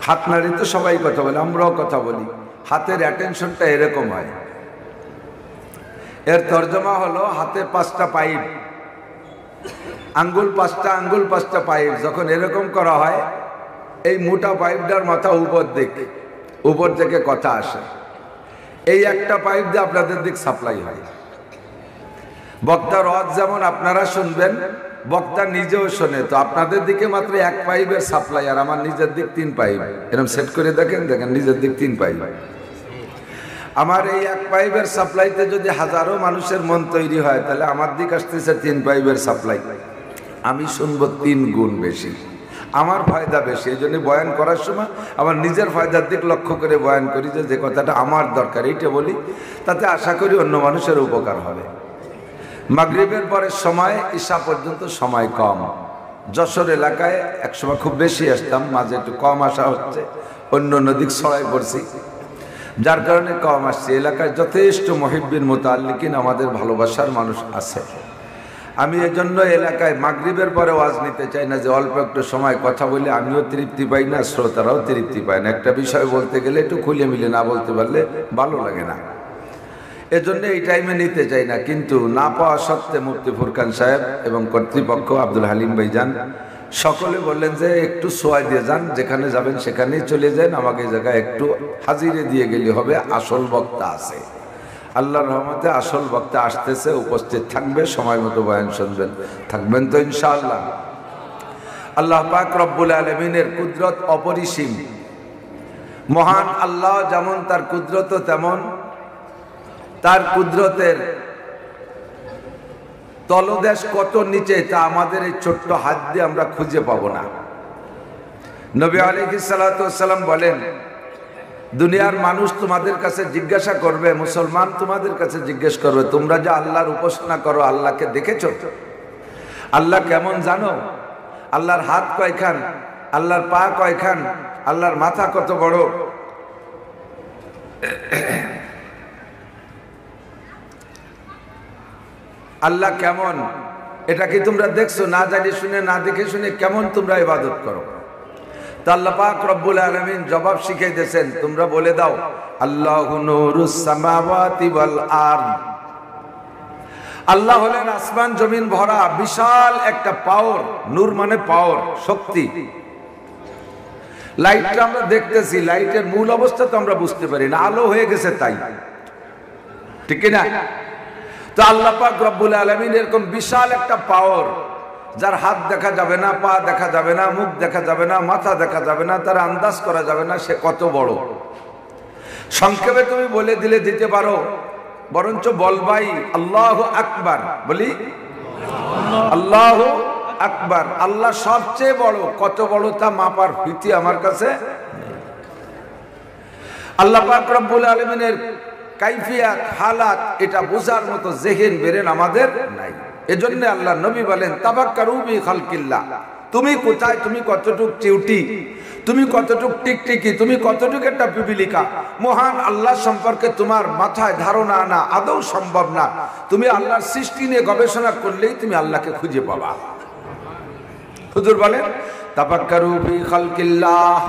হাত নাড়ি তো সবাই কথা বলে, আমরাও কথা বলি, হাতের অ্যাটেনশনটা এরকম হয়। এর তর্জমা হলো হাতে 5টা পাইপ, আঙ্গুল 5টা, আঙ্গুল 5টা পাইপ। যখন এরকম করা হয়, এই মোটা পাইপটার মাথা উপর থেকে কথা আসে, এই একটা পাইপ দিয়ে আপনাদের দিক সাপ্লাই হয়। বক্তার ওয়াজ যেমন আপনারা শুনবেন, বক্তা নিজেও শোনে, তো আপনাদের দিকে মাত্র 1 পাইপের সাপ্লাই, আর আমার নিজের দিক 3 পাইপ। এরকম সেট করে দেখেন, নিজের দিক 3 পাইপ। আমার এই 1 পাইপের সাপ্লাইতে যদি হাজারো মানুষের মন তৈরি হয়, তাহলে আমার দিক আসতেছে 3 পাইপের সাপ্লাই। আমি শুনবো 3 গুণ বেশি, আমার ফায়দা বেশি। এই জন্য বয়ান করার সময় আমার নিজের ফায়দার দিক লক্ষ্য করে বয়ান করি, যে কথাটা আমার দরকার এইটা বলি, তাতে আশা করি অন্য মানুষের উপকার হবে। মাগরিবের পরের সময় ঈশা পর্যন্ত সময় কম। যশোর এলাকায় একসময় খুব বেশি আসতাম, মাঝে একটু কম আসা হচ্ছে, অন্য দিক ছড়াই পড়ছি, যার কারণে কম আসছে। এলাকায় যথেষ্ট মুহিব্বিন মুতাআল্লিকিন, আমাদের ভালোবাসার মানুষ আছে। আমি এজন্য এলাকায় মাগরিবের পরে ওয়াজ নিতে চাই না, যে অল্প একটু সময় কথা বলে আমিও তৃপ্তি পাই না, শ্রোতারাও তৃপ্তি পায় না। একটা বিষয় বলতে গেলে একটু খুলে মিলে না বলতে পারলে ভালো লাগে না, এজন্য এই টাইমে নিতে চাই না। কিন্তু না পাওয়া সত্ত্বে মুফতি ফুরকান সাহেব এবং কর্তৃপক্ষ আব্দুল হালিম ভাইজান সকলে বললেন যে একটু সোয়াই দিয়ে যান, যেখানে যাবেন সেখানেই চলে যান, আমাকে এই জায়গায় একটু হাজিরে দিয়ে গেলে হবে, আসল বক্তা আছে। আল্লাহর রহমতে আসল বক্তা আসতেছে, উপস্থিত থাকবে, সময় মতো বয়ান শুনবেন, থাকবেন তো ইনশাআল্লাহ। আল্লাহ পাক রব্বুল আলামিনের কুদরত অপরিসীম, মহান আল্লাহ যেমন তার কুদরত, তেমন তার কুদরতের তলদেশ কত নিচে তা আমাদের এই ছোট্ট হাত দিয়ে আমরা খুঁজে পাবো না। নবী আলাইহিস সালাতু ওয়াস সালাম বলেন, দুনিয়ার মানুষ তোমাদের কাছে জিজ্ঞাসা করবে, মুসলমান তোমাদের কাছে জিজ্ঞেস করবে, তোমরা যে আল্লাহর উপাসনা করো, আল্লাহকে দেখেছো? আল্লাহ কেমন জানো? আল্লাহর হাত কয়খান, আল্লাহর পা কয়খান, আল্লাহর মাথা কত বড়, আল্লাহ কেমন, এটা কি তোমরা দেখছো? না জানি শুনে, না দেখে শুনে কেমন তোমরা ইবাদত করো? তো আল্লাহ পাক রব্বুল আলামিন জবাব শিখিয়ে দিয়েছেন, তোমরা বলে দাও আল্লাহু নূরুস সামাওয়াতি ওয়াল আরদ, আল্লাহ হলেন আসমান জমিন ভরা বিশাল একটা পাওয়ার। নূর মানে পাওয়ার, শক্তি। লাইটটা আমরা দেখতেছি, লাইটের মূল অবস্থা তো আমরা বুঝতে পারি না, আলো হয়ে গেছে তাই, ঠিক না? তো আল্লাহ পাক রব্বুল আলামিন এরকম বিশাল একটা পাওয়ার, যার হাত দেখা যাবে না, পা দেখা যাবে না, মুখ দেখা যাবে না, মাথা দেখা যাবে না, তার আন্দাজ করা যাবে না সে কত বড়। সংক্ষেপে তুমি বলে দিলে দিতে পারো, বরঞ্চ বলবাই আল্লাহু আকবার, বলি আল্লাহু আকবার। আল্লাহ সবচেয়ে বড়, কত বড় তা মাপার ফিতি আমার কাছে। আল্লাহ পাক রব্বুল আলামিনের কাইফিয়াত, হালাত, এটা বোঝার মতো জেহেন বেরেন আমাদের নাই। এজন্য আল্লাহ নবী বলেন, তাফাক্কারু বি খালকিল্লাহ, তুমি কোথায়, তুমি কতটুক চিউটি, তুমি কতটুক টিকটিকি, তুমি কতটুক একটা পিপিলিকা, মহান আল্লাহ সম্পর্কে তোমার মাথায় ধারণা আনা আদৌ সম্ভব না। তুমি আল্লাহর সৃষ্টি নিয়ে গবেষণা করলেই তুমি আল্লাহকে খুঁজে পাবা। হুজুর বলেন, তাফাক্কারু বি খালকিল্লাহ,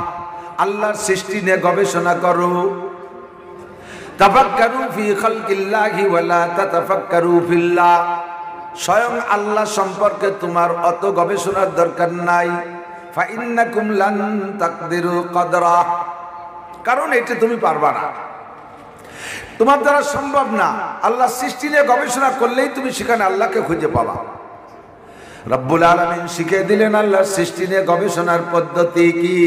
আল্লাহর সৃষ্টি নিয়ে গবেষণা করো। তাফাক্কারু ফি খালকিল্লাহি ওয়ালা তাতাফাক্কারু ফিল্লাহ, স্বয়ং আল্লাহ সম্পর্কে তোমার অত গবেষণার দরকার নাই। ফাইন্নাকুম লান তাকদিরু কদরা, কারণ এটা তুমি পারবা না, তোমার দ্বারা সম্ভব না। আল্লাহ সৃষ্টি নিয়ে গবেষণা করলেই তুমি সেখানে আল্লাহকে খুঁজে পাবা। রব্বুল আলামিন শিখিয়ে দিলেন আল্লাহর সৃষ্টি নিয়ে গবেষণার পদ্ধতি কি।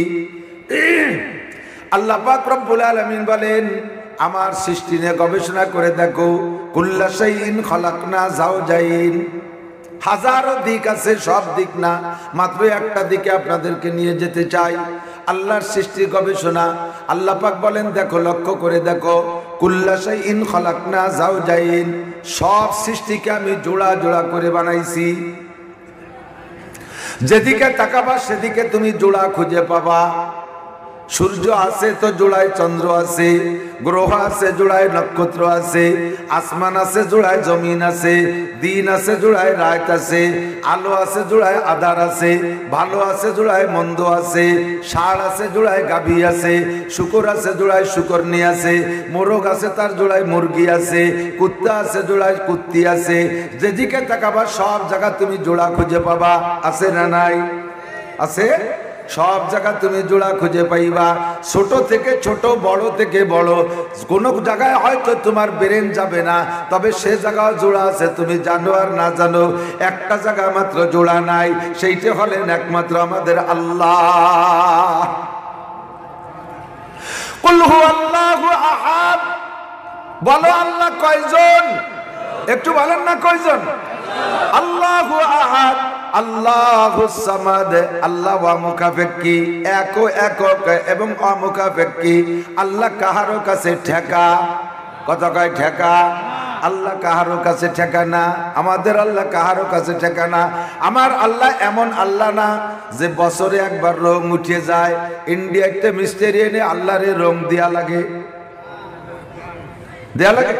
আল্লাহ পাক রব্বুল আলামিন বলেন, আমার সৃষ্টি নিয়ে গবেষণা করে দেখো, কুল্লা শাইইন খালাকনা যাওজাইন, হাজারো দিক আছে, সব দিক না, মাত্র একটা দিকে আপনাদেরকে নিয়ে যেতে চাই। আল্লাহর সৃষ্টি গবেষণা। আল্লাহ পাক বলেন, দেখো, লক্ষ্য করে দেখো, কুল্লা শাইইন খালাকনা যাওজাইন, সব সৃষ্টিকে আমি জোড়া জোড়া করে বানাইছি। যেদিকে তাকাবা সেদিকে তুমি জোড়া খুঁজে পাবা। সূর্য আছে তো জোড়ায় চন্দ্র আছে, গ্রহ আছে জোড়ায় নক্ষত্র আছে, আসমান আছে জোড়ায় জমিন আছে, দিন আছে জোড়ায় রাত আছে, আলো আছে জোড়ায় আধার আছে, ভালো আছে জোড়ায় মন্দ আছে, ষাঁড় আছে জোড়ায় গাভী আছে, শুকর আছে জোড়ায় শুকরনি আছে, মোরগ আছে তার জোড়ায় মুরগি আছে, কুত্তা আছে জোড়ায় কুত্তি আছে। যেদিকে তাকাবা সব জায়গা তুমি জোড়া খুঁজে পাবা। আছে না নাই? আছে। সব জায়গা তুমি জোড়া খুঁজে পাইবা, ছোট থেকে ছোট, বড় থেকে বড়। কোন জায়গায় হয়তো তোমার ব্রেন যাবে না, তবে সে জায়গাও জোড়া আছে, তুমি জানো আর না জানো। একটা জায়গা মাত্র জোড়া নাই, সেইটা হলেন একমাত্র আমাদের আল্লাহ। কুল হুয়াল্লাহু আহাদ, বলো আল্লাহ কয়জন? একটু বলেন না কয়জন? আল্লাহু আহাদ, আল্লাহুস সামাদ, আল্লাহ অমুখাপেক্ষী, একক এবং অমুখাপেক্ষী। আল্লাহ কাহারো কাছে ঠেকা, কত কয় ঠেকা? আল্লাহ কাহারো কাছে ঠেকা না, আমাদের আল্লাহ কাহারো কাছে ঠেকা না। আমার আল্লাহ এমন আল্লাহ না যে বছরে একবার রং উঠে যায়। ইন্ডিয়াতে মিস্ত্রি এনে আল্লাহরে রং দেয়া লাগে, দেয়া লাগে।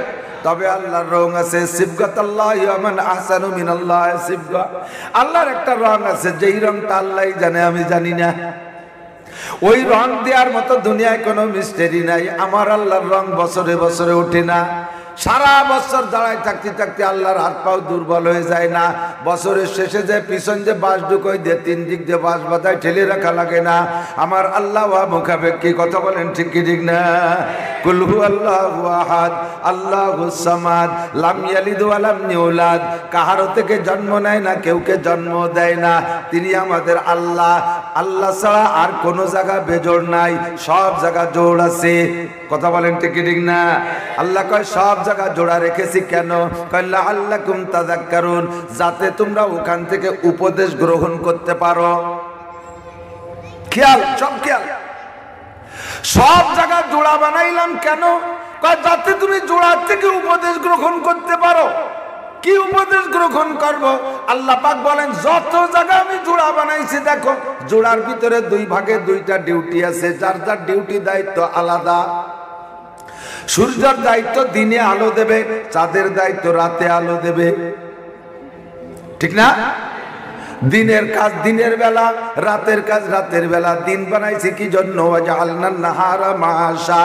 তবে আল্লাহর রং আছে, সিবগাতাল্লাহি ওয়া মান আহসানু মিনাল্লাহি সিবগা। আল্লাহর একটা রং আছে, যেই রংটা আল্লাহই জানে, আমি জানি না। ওই রং দেওয়ার মতো দুনিয়ায় কোনো মিস্ত্রি নাই। আমার আল্লাহর রং বছরে বছরে ওঠে না। সারা বছর দাঁড়ায় থাকতে থাকতে আল্লাহর হাত পাও দুর্বল হয়ে যায় না। বছরের শেষে যে পিছন যে বাঁশ ঢুকোয় দিয়ে 3 দিক দিয়ে বাঁশ বাঁধায়, ঠেলে রাখা লাগে না। আমার আল্লাহ মুখাপেক্ষী, কথা বলেন ঠিক কি ঠিক না? কুল হুয়াল্লাহু আহাদ, আল্লাহুস সামাদ, লাম ইয়ালিদ ওয়া লাম ইউলাদ, কাহারো থেকে জন্ম নেয় না, কেউকে জন্ম দেয় না। তিনি আমাদের আল্লাহ। আল্লাহ ছাড়া আর কোন জায়গা বেজোড় নাই, সব জায়গা জোড় আছে। কথা বলেন ঠিক কি ঠিক না? আল্লাহ কয় সব জায়গা জোড়া রেখেছি কেন? কয় লাআল্লাকুম তাযাক্কারুন, যাতে তোমরা ওখান থেকে উপদেশ গ্রহণ করতে পারো। খেয়াল, সব খেয়াল। সব জায়গা জোড়া বানাইলাম কেন? কয় যাতে তুমি জোড়া থেকে উপদেশ গ্রহণ করতে পারো। কি উপদেশ গ্রহণ করব? আল্লাহ পাক বলেন, যত জায়গা আমি জোড়া বানাইছি, দেখো জোড়ার ভিতরে 2 ভাগে 2টা ডিউটি আছে, যার যার ডিউটি দায়িত্ব আলাদা। সূর্যের দায়িত্ব দিনে আলো দেবে, চাঁদের দায়িত্ব রাতে আলো দেবে, ঠিক না? দিনের কাজ দিনের বেলা, রাতের কাজ রাতের বেলা। দিন বানাইছি কি জন্য? ওয়াজআলনান নাহারা মাআশা,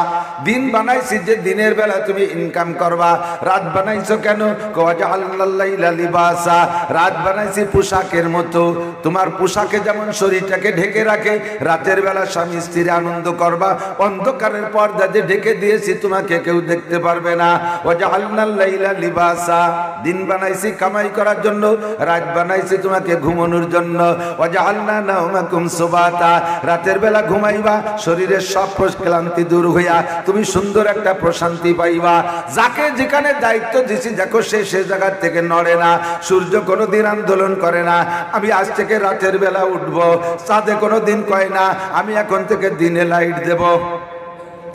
দিন বানাইছি যে দিনের বেলা তুমি ইনকাম করবা। রাত বানাইছো কেন? ওয়াজআলনাল লাইলা লিবাসা, রাত বানাইছি পোশাকের মতো। তোমার পোশাকে যেমন শরীরটাকে ঢেকে রাখে, রাতের বেলা স্বামী স্ত্রী আনন্দ করবা। অন্ধকারের পর্দা যে ঢেকে দিয়েছি, তোমাকে কেউ দেখতে পারবে না। ওয়াজআলনাল লাইলা লিবাসা, দিন বানাইছি কামাই করার জন্য, রাত বানাইছি তোমাকে ঘুমানোর জন্য। ওয়াজআলনা নাওমাকুম সুবাতা, রাতের বেলা ঘুমাইবা, শরীরের সব ক্লান্তি দূর হইয়া তুমি সুন্দর একটা প্রশান্তি পাইবা। যাকে যেখানে দায়িত্ব দিছি, দেখো সে জায়গা থেকে নড়ে না। সূর্য কোনোদিন আন্দোলন করে না আমি আজ থেকে রাতের বেলা উঠবো। চাঁদে কোনোদিন কয় না আমি এখন থেকে দিনে লাইট দেব।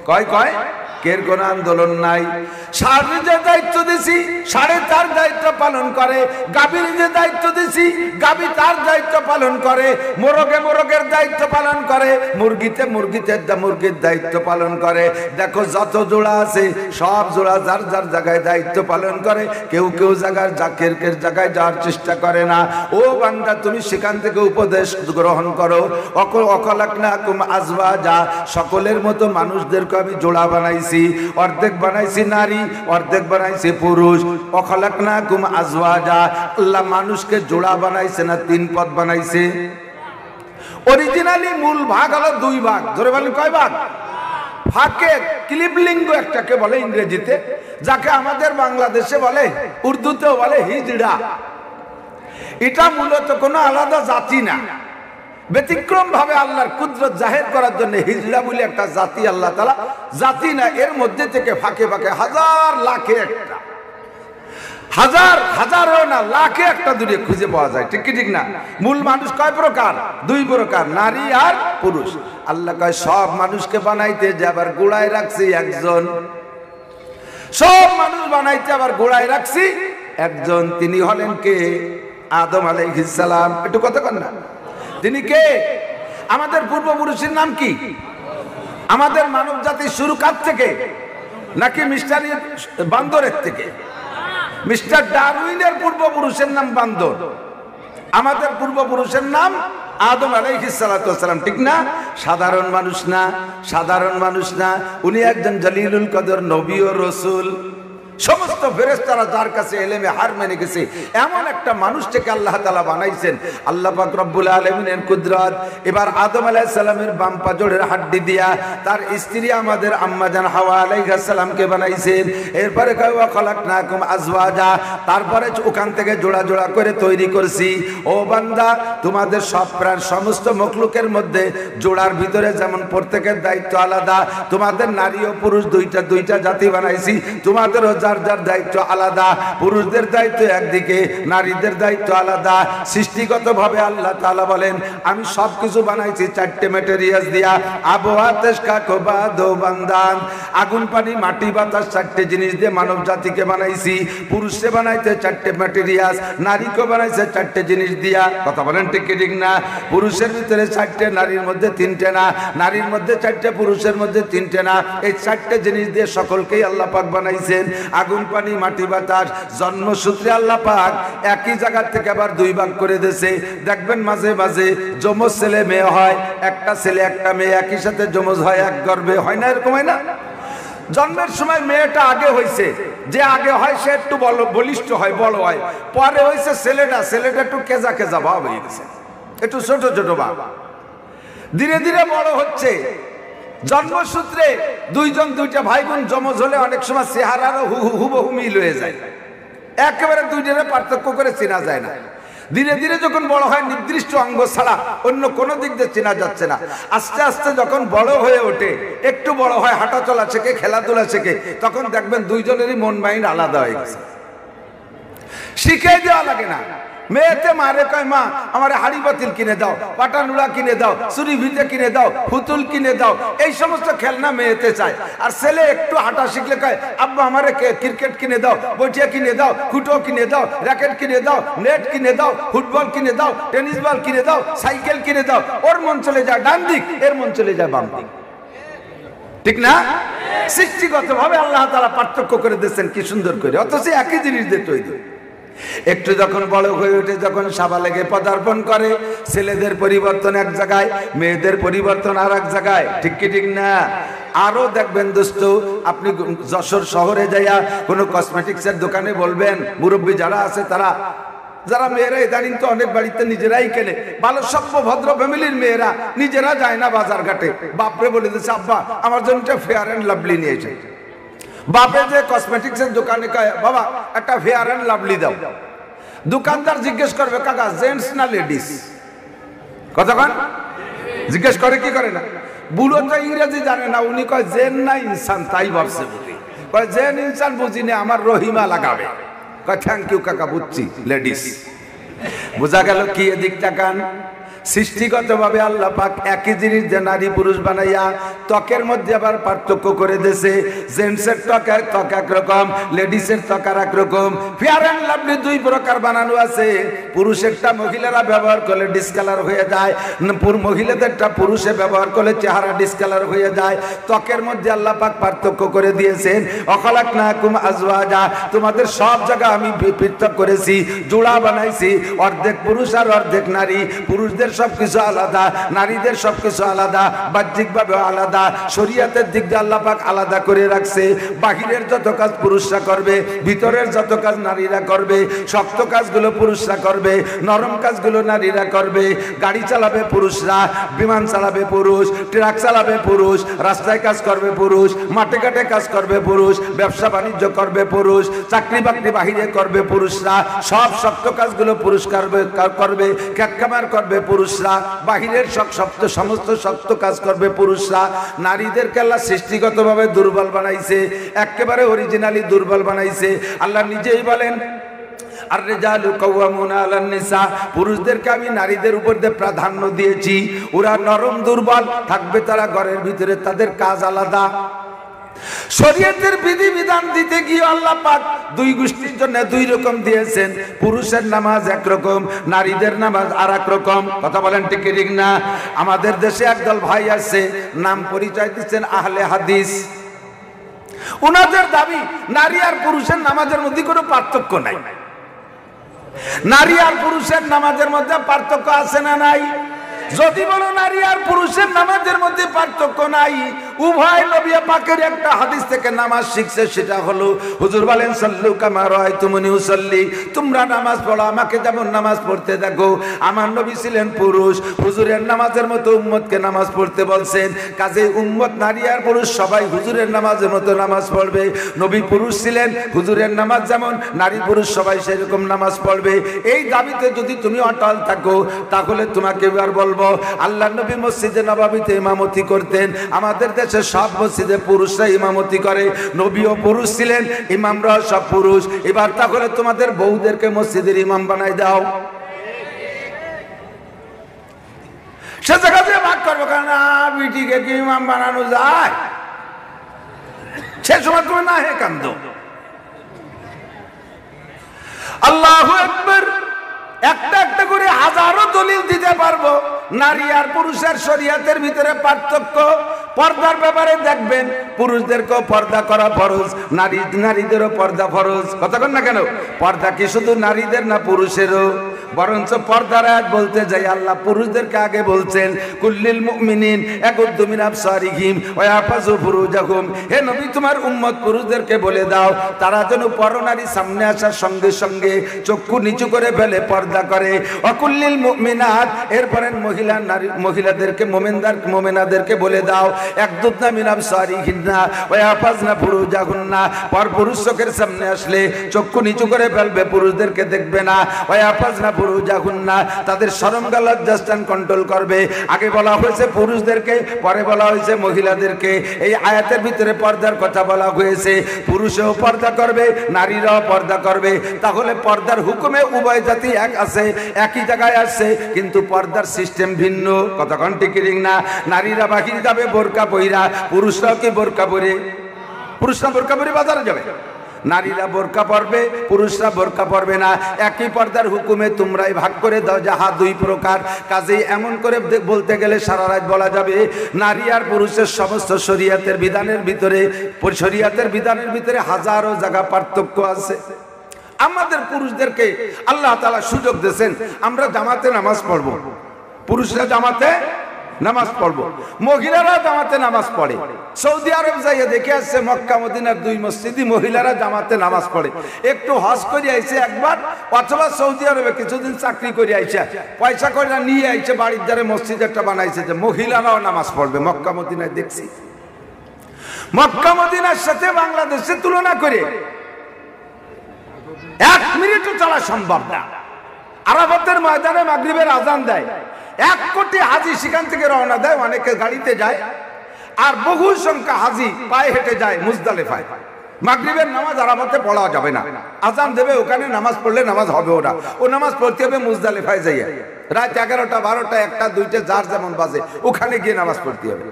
কয় কের কোন আন্দোলন নাই। ষাঁড় যে দায়িত্ব দিছি, ষাঁড়ে তার দায়িত্ব পালন করে। গাভীর যে দায়িত্ব দিছি, গাভী তার দায়িত্ব পালন করে। মোরগের দায়িত্ব পালন করে। মুরগির মুরগির দায়িত্ব পালন করে। দেখো যত জোড়া আছে, সব জোড়া যার যার জায়গায় দায়িত্ব পালন করে। কেউ জায়গায় জায়গায় যাওয়ার চেষ্টা করে না। ও বান্দা, তুমি সেখান থেকে উপদেশ গ্রহণ করো। অখলাকনাকুম আজওয়াজা, সকলের মতো মানুষদেরকে আমি জোড়া বানাইছি। অর্ধেক বানাইছি নারী, অর্ধেক বানাইছে পুরুষ। ওয়াখলাকনাকুম আজওয়াজা, আল্লাহ মানুষকে জোড়া বানাইছে না 3 পদ বানাইছে? অরিজিনালি মূল ভাগ হলো 2 ভাগ। ধরে বলেন কয় ভাগ? ফাঁকে ক্লিবলিঙ্গ একটাকে বলে ইংরেজিতে, যাকে আমাদের বাংলাদেশে বলে, উর্দুতেও বলে হিজড়া। এটা মূলত কোনো আলাদা জাতি না, ব্যতিক্রম ভাবে আল্লাহর কুদরত জাহির করার জন্য হিজড়া বলে একটা জাতি আল্লাহ তাআলা, জাতি না, এর মধ্যে থেকে ফাঁকে ফাঁকে হাজার লাখে একটা হাজার হাজারও না, লাখে একটা দুটো খুঁজে পাওয়া যায়, ঠিক কি ঠিক না? মূল মানুষ কয় প্রকার? দুই প্রকার, নারী আর পুরুষ। আল্লাহ কয় সব মানুষকে বানাইতে যে আবার গোড়ায় রাখছি একজন, সব মানুষ বানাইতে আবার গোড়ায় রাখছি একজন। তিনি হলেন কে? আদম আলাইহিস সালাম। একটু কথা কন না, তিনি কে? আমাদের পূর্বপুরুষের নাম কি? আমাদের মানব জাতির শুরু কার থেকে? নাকি মিস্টার বান্দরের থেকে? মিস্টার ডারউইনের পূর্বপুরুষের নাম বান্দর, আমাদের পূর্বপুরুষের নাম আদম আলাইহিস সালাতু ওয়াস সালাম, ঠিক না? সাধারণ মানুষ না, সাধারণ মানুষ না, উনি একজন জলিলুল কদর নবী ও রাসূল। সমস্ত ফেরেশতারা যার কাছে এলেমে হার মেনে গেছে এমন একটা মানুষটাকে আল্লাহ তাআলা বানাইছেন। আল্লাহ পাক রব্বুল আলামিনের কুদরত। এবার আদম আলাইহিস সালামের বাম পাজরের হাড্ডি দিয়া তার স্ত্রী আমাদের আম্মা জান হাওয়া আলাইহিস সালামকে বানাইছেন। এরপরে কয় ওয়া খালাকনাকুম আজওয়াজা, তারপরে ওখান থেকে জোড়া জোড়া করে তৈরি করছি। ও বান্দা, তোমাদের সব প্রাণ সমস্ত মখলুকের মধ্যে জোড়ার ভিতরে যেমন প্রত্যেকের দায়িত্ব আলাদা, তোমাদের নারী ও পুরুষ দুইটা জাতি বানাইছি, তোমাদেরও যার যার দায়িত্ব আলাদা। পুরুষদের দায়িত্ব একদিকে, নারীদের দায়িত্ব আলাদা। সৃষ্টিগতভাবে আল্লাহ তাআলা বলেন আমি সবকিছু বানাইছি চারটে ম্যাটেরিয়ালস দিয়া। আবু আতাশ কাকবা দো বান্দান, আগুন পানি মাটি বাতাস চারটে জিনিস দিয়ে মানব জাতিকে বানাইছি। পুরুষে বানাইতে চারটে ম্যাটেরিয়ালস, নারীকে বানাইছে চারটে জিনিস দিয়া। কথা বলেন ঠিক কি ঠিক না? পুরুষের ভিতরে চারটে, নারীর মধ্যে তিনটে না, নারীর মধ্যে চারটে, পুরুষের মধ্যে তিনটে না। এই চারটে জিনিস দিয়ে সকলকেই আল্লাহ পাক বানাইছেন। আগুন পানি মাটি বাতাস। জন্মসূত্রে আল্লাহ পাক একই জায়গা থেকে আবার দুই ভাগ করে দিয়েছে। দেখবেন মাঝে মাঝে যমজ ছেলে মেয়ে হয়, একটা ছেলে একটা মেয়ে একই সাথে যমজ হয়, এক গর্ভে হয় না? এরকম হয় না? জন্মের সময় মেয়েটা আগে হয়েছে, যে আগে হয় সে একটু বলিষ্ঠ হয়, বড় হয়। পরে হয়েছে ছেলেটা, ছেলেটা একটু কেজা কেজা ভাব হয়ে গেছে, একটু ছোট ছোট ভাব। ধীরে ধীরে বড় হচ্ছে। জন্মসূত্রে দুইজন দুইটা ভাই বোন যমজ হলে অনেক সময় চেহারারও হুবহু মিল হয়ে যায়, একেবারে দুইজনের পার্থক্য করে চেনা যায় না। ধীরে ধীরে যখন বড় হয় নির্দিষ্ট অঙ্গ ছাড়া অন্য কোনো দিক দিয়ে চেনা যাচ্ছে না। আস্তে আস্তে যখন বড় হয়ে ওঠে, একটু বড় হয়, হাঁটা চলা শেখে, খেলাধুলা শেখে, তখন দেখবেন দুইজনেরই মন মাইন্ড আলাদা হয়ে গেছে। শিখে দেওয়া লাগে না। মেয়েতে মারে কয় মা আমার হাড়ি বাতিল কিনে দাও, পাটানুড়া কিনে দাও, চুরি ভিতে কিনে দাও, পুতুল কিনে দাও, এই সমস্ত খেলনা মেয়েতে চায়। আর ছেলে একটু হাঁটা শিখলে কয় আব্বা আমারে ক্রিকেট কিনে দাও, বটিয়া কিনে দাও, খুঁটো কিনে দাও, র্যাকেট কিনে দাও, নেট কিনে দাও, ফুটবল কিনে দাও, টেনিস বল কিনে দাও, সাইকেল কিনে দাও। ওর মন চলে যায় ডান দিক, এর মন চলে যায় বাম দিক, ঠিক না? সৃষ্টিগতভাবে আল্লাহ তাআলা পার্থক্য করে দিয়েছেন কি সুন্দর করে, অথচ একই জিনিস দিয়ে তৈরি। একটু যখন বড় হয়ে ওঠে, যখন সাবালেগে পদার্পণ করে, ছেলেদের পরিবর্তন এক জায়গায়, মেয়েদের পরিবর্তন আর এক জায়গায়, ঠিক কি ঠিক না? আরো দেখবেন দোস্ত, আপনি যশোর শহরে যাইয়া কোনো কসমেটিক্সের দোকানে বলবেন, মুরব্বী যারা আছে তারা, যারা মেয়েরা ইদানিং তো অনেক বাড়িতে নিজেরাই কেনে, ভালো সভ্য ভদ্র ফ্যামিলির মেয়েরা নিজেরা যায় না বাজার ঘাটে, বাপরে বলে দিচ্ছে আব্বা আমার জন্য ফেয়ার অ্যান্ড লাভলি নিয়ে এসে। বাপে যে কসমেটিক্সের দোকানে কয় বাবা একটা ফেয়ার অ্যান্ড লাভলি দাও। দোকানদার জিজ্ঞেস করবে কাকা জেন্টস না লেডিস? কতক্ষণ জিজ্ঞেস করে কি করে না? বুড়ো তো ইংরেজি জানে না, উনি কয় জেন না ইনসান, তাই ভাবছে বুঝি। কয় জেন ইনসান বুঝি না, আমার রহিমা লাগাবে। কয় থ্যাংক ইউ কাকা, বুঝছি লেডিস। বোঝা গেল কি? এদিক তাকান। সৃষ্টিগতভাবে আল্লাহ পাক একই জিনিস যে নারী পুরুষ বানাইয়া ত্বকের মধ্যে আবার পার্থক্য করে দিয়েছে। জেন্টসের ত্বক একরকম, লেডিসের ত্বক আর একরকম। ফেয়ার অ্যান্ড লাভলি দুই প্রকার বানানো আছে। পুরুষেরটা মহিলারা ব্যবহার করলে ডিসকালার হয়ে যায়, মহিলাদেরটা পুরুষে ব্যবহার করলে চেহারা ডিসকালার হয়ে যায়। ত্বকের মধ্যে আল্লাহ পাক পার্থক্য করে দিয়েছেন। অখালাকনাকুম আজওয়াজা, তোমাদের সব জায়গা আমি পৃথক করেছি, জোড়া বানাইছি, অর্ধেক পুরুষ আর অর্ধেক নারী। পুরুষদের সবকিছু আলাদা, নারীদের সবকিছু আলাদা, বাহ্যিকভাবে আলাদা, শরীয়তের দিক দিয়ে আল্লাহ পাক আলাদা করে রাখছে। বাহিরের যত কাজ পুরুষরা করবে, ভিতরের যত কাজ নারীরা করবে। শক্ত কাজগুলো পুরুষরা করবে, নরম কাজগুলো নারীরা করবে। গাড়ি চালাবে পুরুষরা, বিমান চালাবে পুরুষ, ট্রাক চালাবে পুরুষ, রাস্তায় কাজ করবে পুরুষ, মাঠে ঘাটে কাজ করবে পুরুষ, ব্যবসা বাণিজ্য করবে পুরুষ, চাকরি বাকরি বাহিরে করবে পুরুষরা। সব শক্ত কাজগুলো পুরুষ করবে, ক্যাটকামার করবে পুরুষরা, বাহিরের সমস্ত শক্ত কাজ করবে পুরুষরা। নারীদেরকে আল্লাহ সৃষ্টিগতভাবে দুর্বল বানাইছে, একেবারে অরিজিনালি দুর্বল বানাইছে। আল্লাহ নিজেই বলেন আর রিজালু কাওয়ামুনা আলান নিসা, পুরুষদেরকে আমি নারীদের উপর দিয়ে প্রাধান্য দিয়েছি। ওরা নরম দুর্বল থাকবে, তারা ঘরের ভিতরে, তাদের কাজ আলাদা। শরীয়তের বিধিবিধান দিতে গিয়ে আল্লাহ পাক দুই গোষ্ঠীর জন্য দুই রকম দিয়েছেন। পুরুষের নামাজ একরকম, নারীদের নামাজ আর এক রকম। কথা বলেন ঠিক ঠিক না? আমাদের দেশে একদল ভাই আছে, নাম পরিচয় দিচ্ছেন আহলে হাদিস। ওনাদের দাবি নারী আর পুরুষের নামাজের মধ্যে কোনো পার্থক্য নাই। নারী আর পুরুষের নামাজের মধ্যে পার্থক্য আছে না নাই? যদি বলো নারী আর পুরুষের নামাজের মধ্যে পার্থক্য নাই, উভয় নবী পাকের একটা হাদিস থেকে নামাজ শিখছে, সেটা হলো হুজুর বলেন সাল্লু কামা রাআইতুমুনি উসাল্লি, তোমরা নামাজ পড়ো আমাকে যেমন নামাজ পড়তে দেখো। আমার নবী ছিলেন পুরুষ, হুজুরের নামাজের মতো উম্মতকে নামাজ পড়তে বলছেন। কাজে উম্মত নারী আর পুরুষ সবাই হুজুরের নামাজের মতো নামাজ পড়বে। নবী পুরুষ ছিলেন, হুজুরের নামাজ যেমন, নারী পুরুষ সবাই সেরকম নামাজ পড়বে। এই দাবিতে যদি তুমি অটল থাকো, তাহলে তোমাকে আর বলবো আল্লাহ নবী মসজিদে নববীতে ইমামতি করতেন। আমাদের দেশে সব মসজিদে পুরুষরা ইমামতি করে, নবীও পুরুষ ছিলেন, ইমামরা সব পুরুষ। এবার তাহলে তোমাদের বউদেরকে মসজিদের ইমাম বানাই দাও। সে জায়গা দিয়ে ভাগ করবো, কারণ বিটিকে কি ইমাম বানানো যায়? সে সময় তুমি না হে কান্দ। আল্লাহু আকবার। একটা একটা করে হাজারো দলিল দিতে পারবো। নারী আর পুরুষের শরীয়তের ভিতরে পার্থক্য। পর্দার ব্যাপারে দেখবেন পুরুষদেরকেও পর্দা করা ফরজ, নারীদেরও পর্দা ফরজ। কথা বল না কেন? পর্দা কি শুধু নারীদের না পুরুষেরও? বরঞ্চ পর্দার আয়াত বলতে যাই আল্লাহ পুরুষদেরকে আগে বলছেন কুল্লিল মুমিনিন ইয়াগুদ্দু মিন আবসারিহিম ওয়া ইয়াহফাযু ফুরুজাহুম। হে নবী, তোমার উম্মত পুরুষদেরকে বলে দাও তারা যেন পরনারী সামনে আসার সঙ্গে সঙ্গে চক্ষু নিচু করে ফেলে, পর্দা করে। ওয়া কুল্লিল মুমিনাত, এরপরে মহিলাদেরকে মুমিনাদেরকে বলে দাও ইয়াগুদ্দু মিন আবসারিহিন্না ওয়া ইয়াহফাযনা ফুরুজাহুন্না, পর পুরুষ চোখের সামনে আসলে চক্ষু নিচু করে ফেলবে, পুরুষদেরকে দেখবে না। ওয়া ইয়াহফাযনা ফুরুজাহুন্না, তাদের শরমগা লজ্জাস্থান কন্ট্রোল করবে। আগে বলা হয়েছে পুরুষদেরকে, পরে বলা হয়েছে মহিলাদেরকে। এই আয়াতের ভিতরে পর্দার কথা বলা হয়েছে। পুরুষও পর্দা করবে, নারীরাও পর্দা করবে। তাহলে পর্দার হুকুমে উভয় জাতি এক আছে, একই জায়গায় আসছে, কিন্তু পর্দার সিস্টেম ভিন্ন। কতক্ষণ ঠিক না? নারীরা বাহিরে যাবে বোরকা পইরা, পুরুষরাও কি বোরকা পরে? পুরুষরা বোরকা পরে বাজারে যাবে, নারীরা বোরকা পরবে, পুরুষরা বোরকা পরবে না। একই পর্দার হুকুমে তোমরাই ভাগ করে দাও যাহা দুই প্রকার। কাজেই এমন করে বলতে গেলে সারা রাত বলা যাবে নারী আর পুরুষের সমস্ত শরীয়তের বিধানের ভিতরে হাজারো জায়গা পার্থক্য আছে। আমাদের পুরুষদেরকে আল্লাহ তাআলা সুযোগ দিয়েছেন, আমরা জামাতে নামাজ পড়বো। পুরুষরা জামাতে নামাজ পড়বো, মহিলারা জামাতে নামাজ পড়ে। সৌদি আরব যাইয়া দেখে আসছে মক্কা মদিনার দুই মসজিদে মহিলারা জামাতে নামাজ পড়ে। একটু হজ করে আইছে একবার, অথবা সৌদি আরবে কিছুদিন চাকরি করে আইছে, পয়সা করে নিয়ে আইছে, বাড়ির ধারে মসজিদ একটা বানাইছে যে মহিলারাও নামাজ পড়বে। মক্কা মদিনায় দেখছি, মক্কা মদিনার সাথে বাংলাদেশের তুলনা করে 1 মিনিটও চলা সম্ভব না। আরাফাতের ময়দানে মাগরিবের আজান দেয়, 1 কোটি হাজি সেখান থেকে রওনা দেয়, অনেকে গাড়িতে যায়, আর বহু সংখ্যা হাজি পায়ে হেঁটে যায় মুজদালিফায়। মাগরিবের নামাজ আরাফাতে পড়া যাবে না, আজান দেবে, ওখানে নামাজ পড়লে নামাজ হবে ওরা, ও নামাজ পড়তে হবে মুজদালিফায় যাইয়া। রাত 11টা 12টা 1টা 2টা যার যেমন বাজে ওখানে গিয়ে নামাজ পড়তে হবে।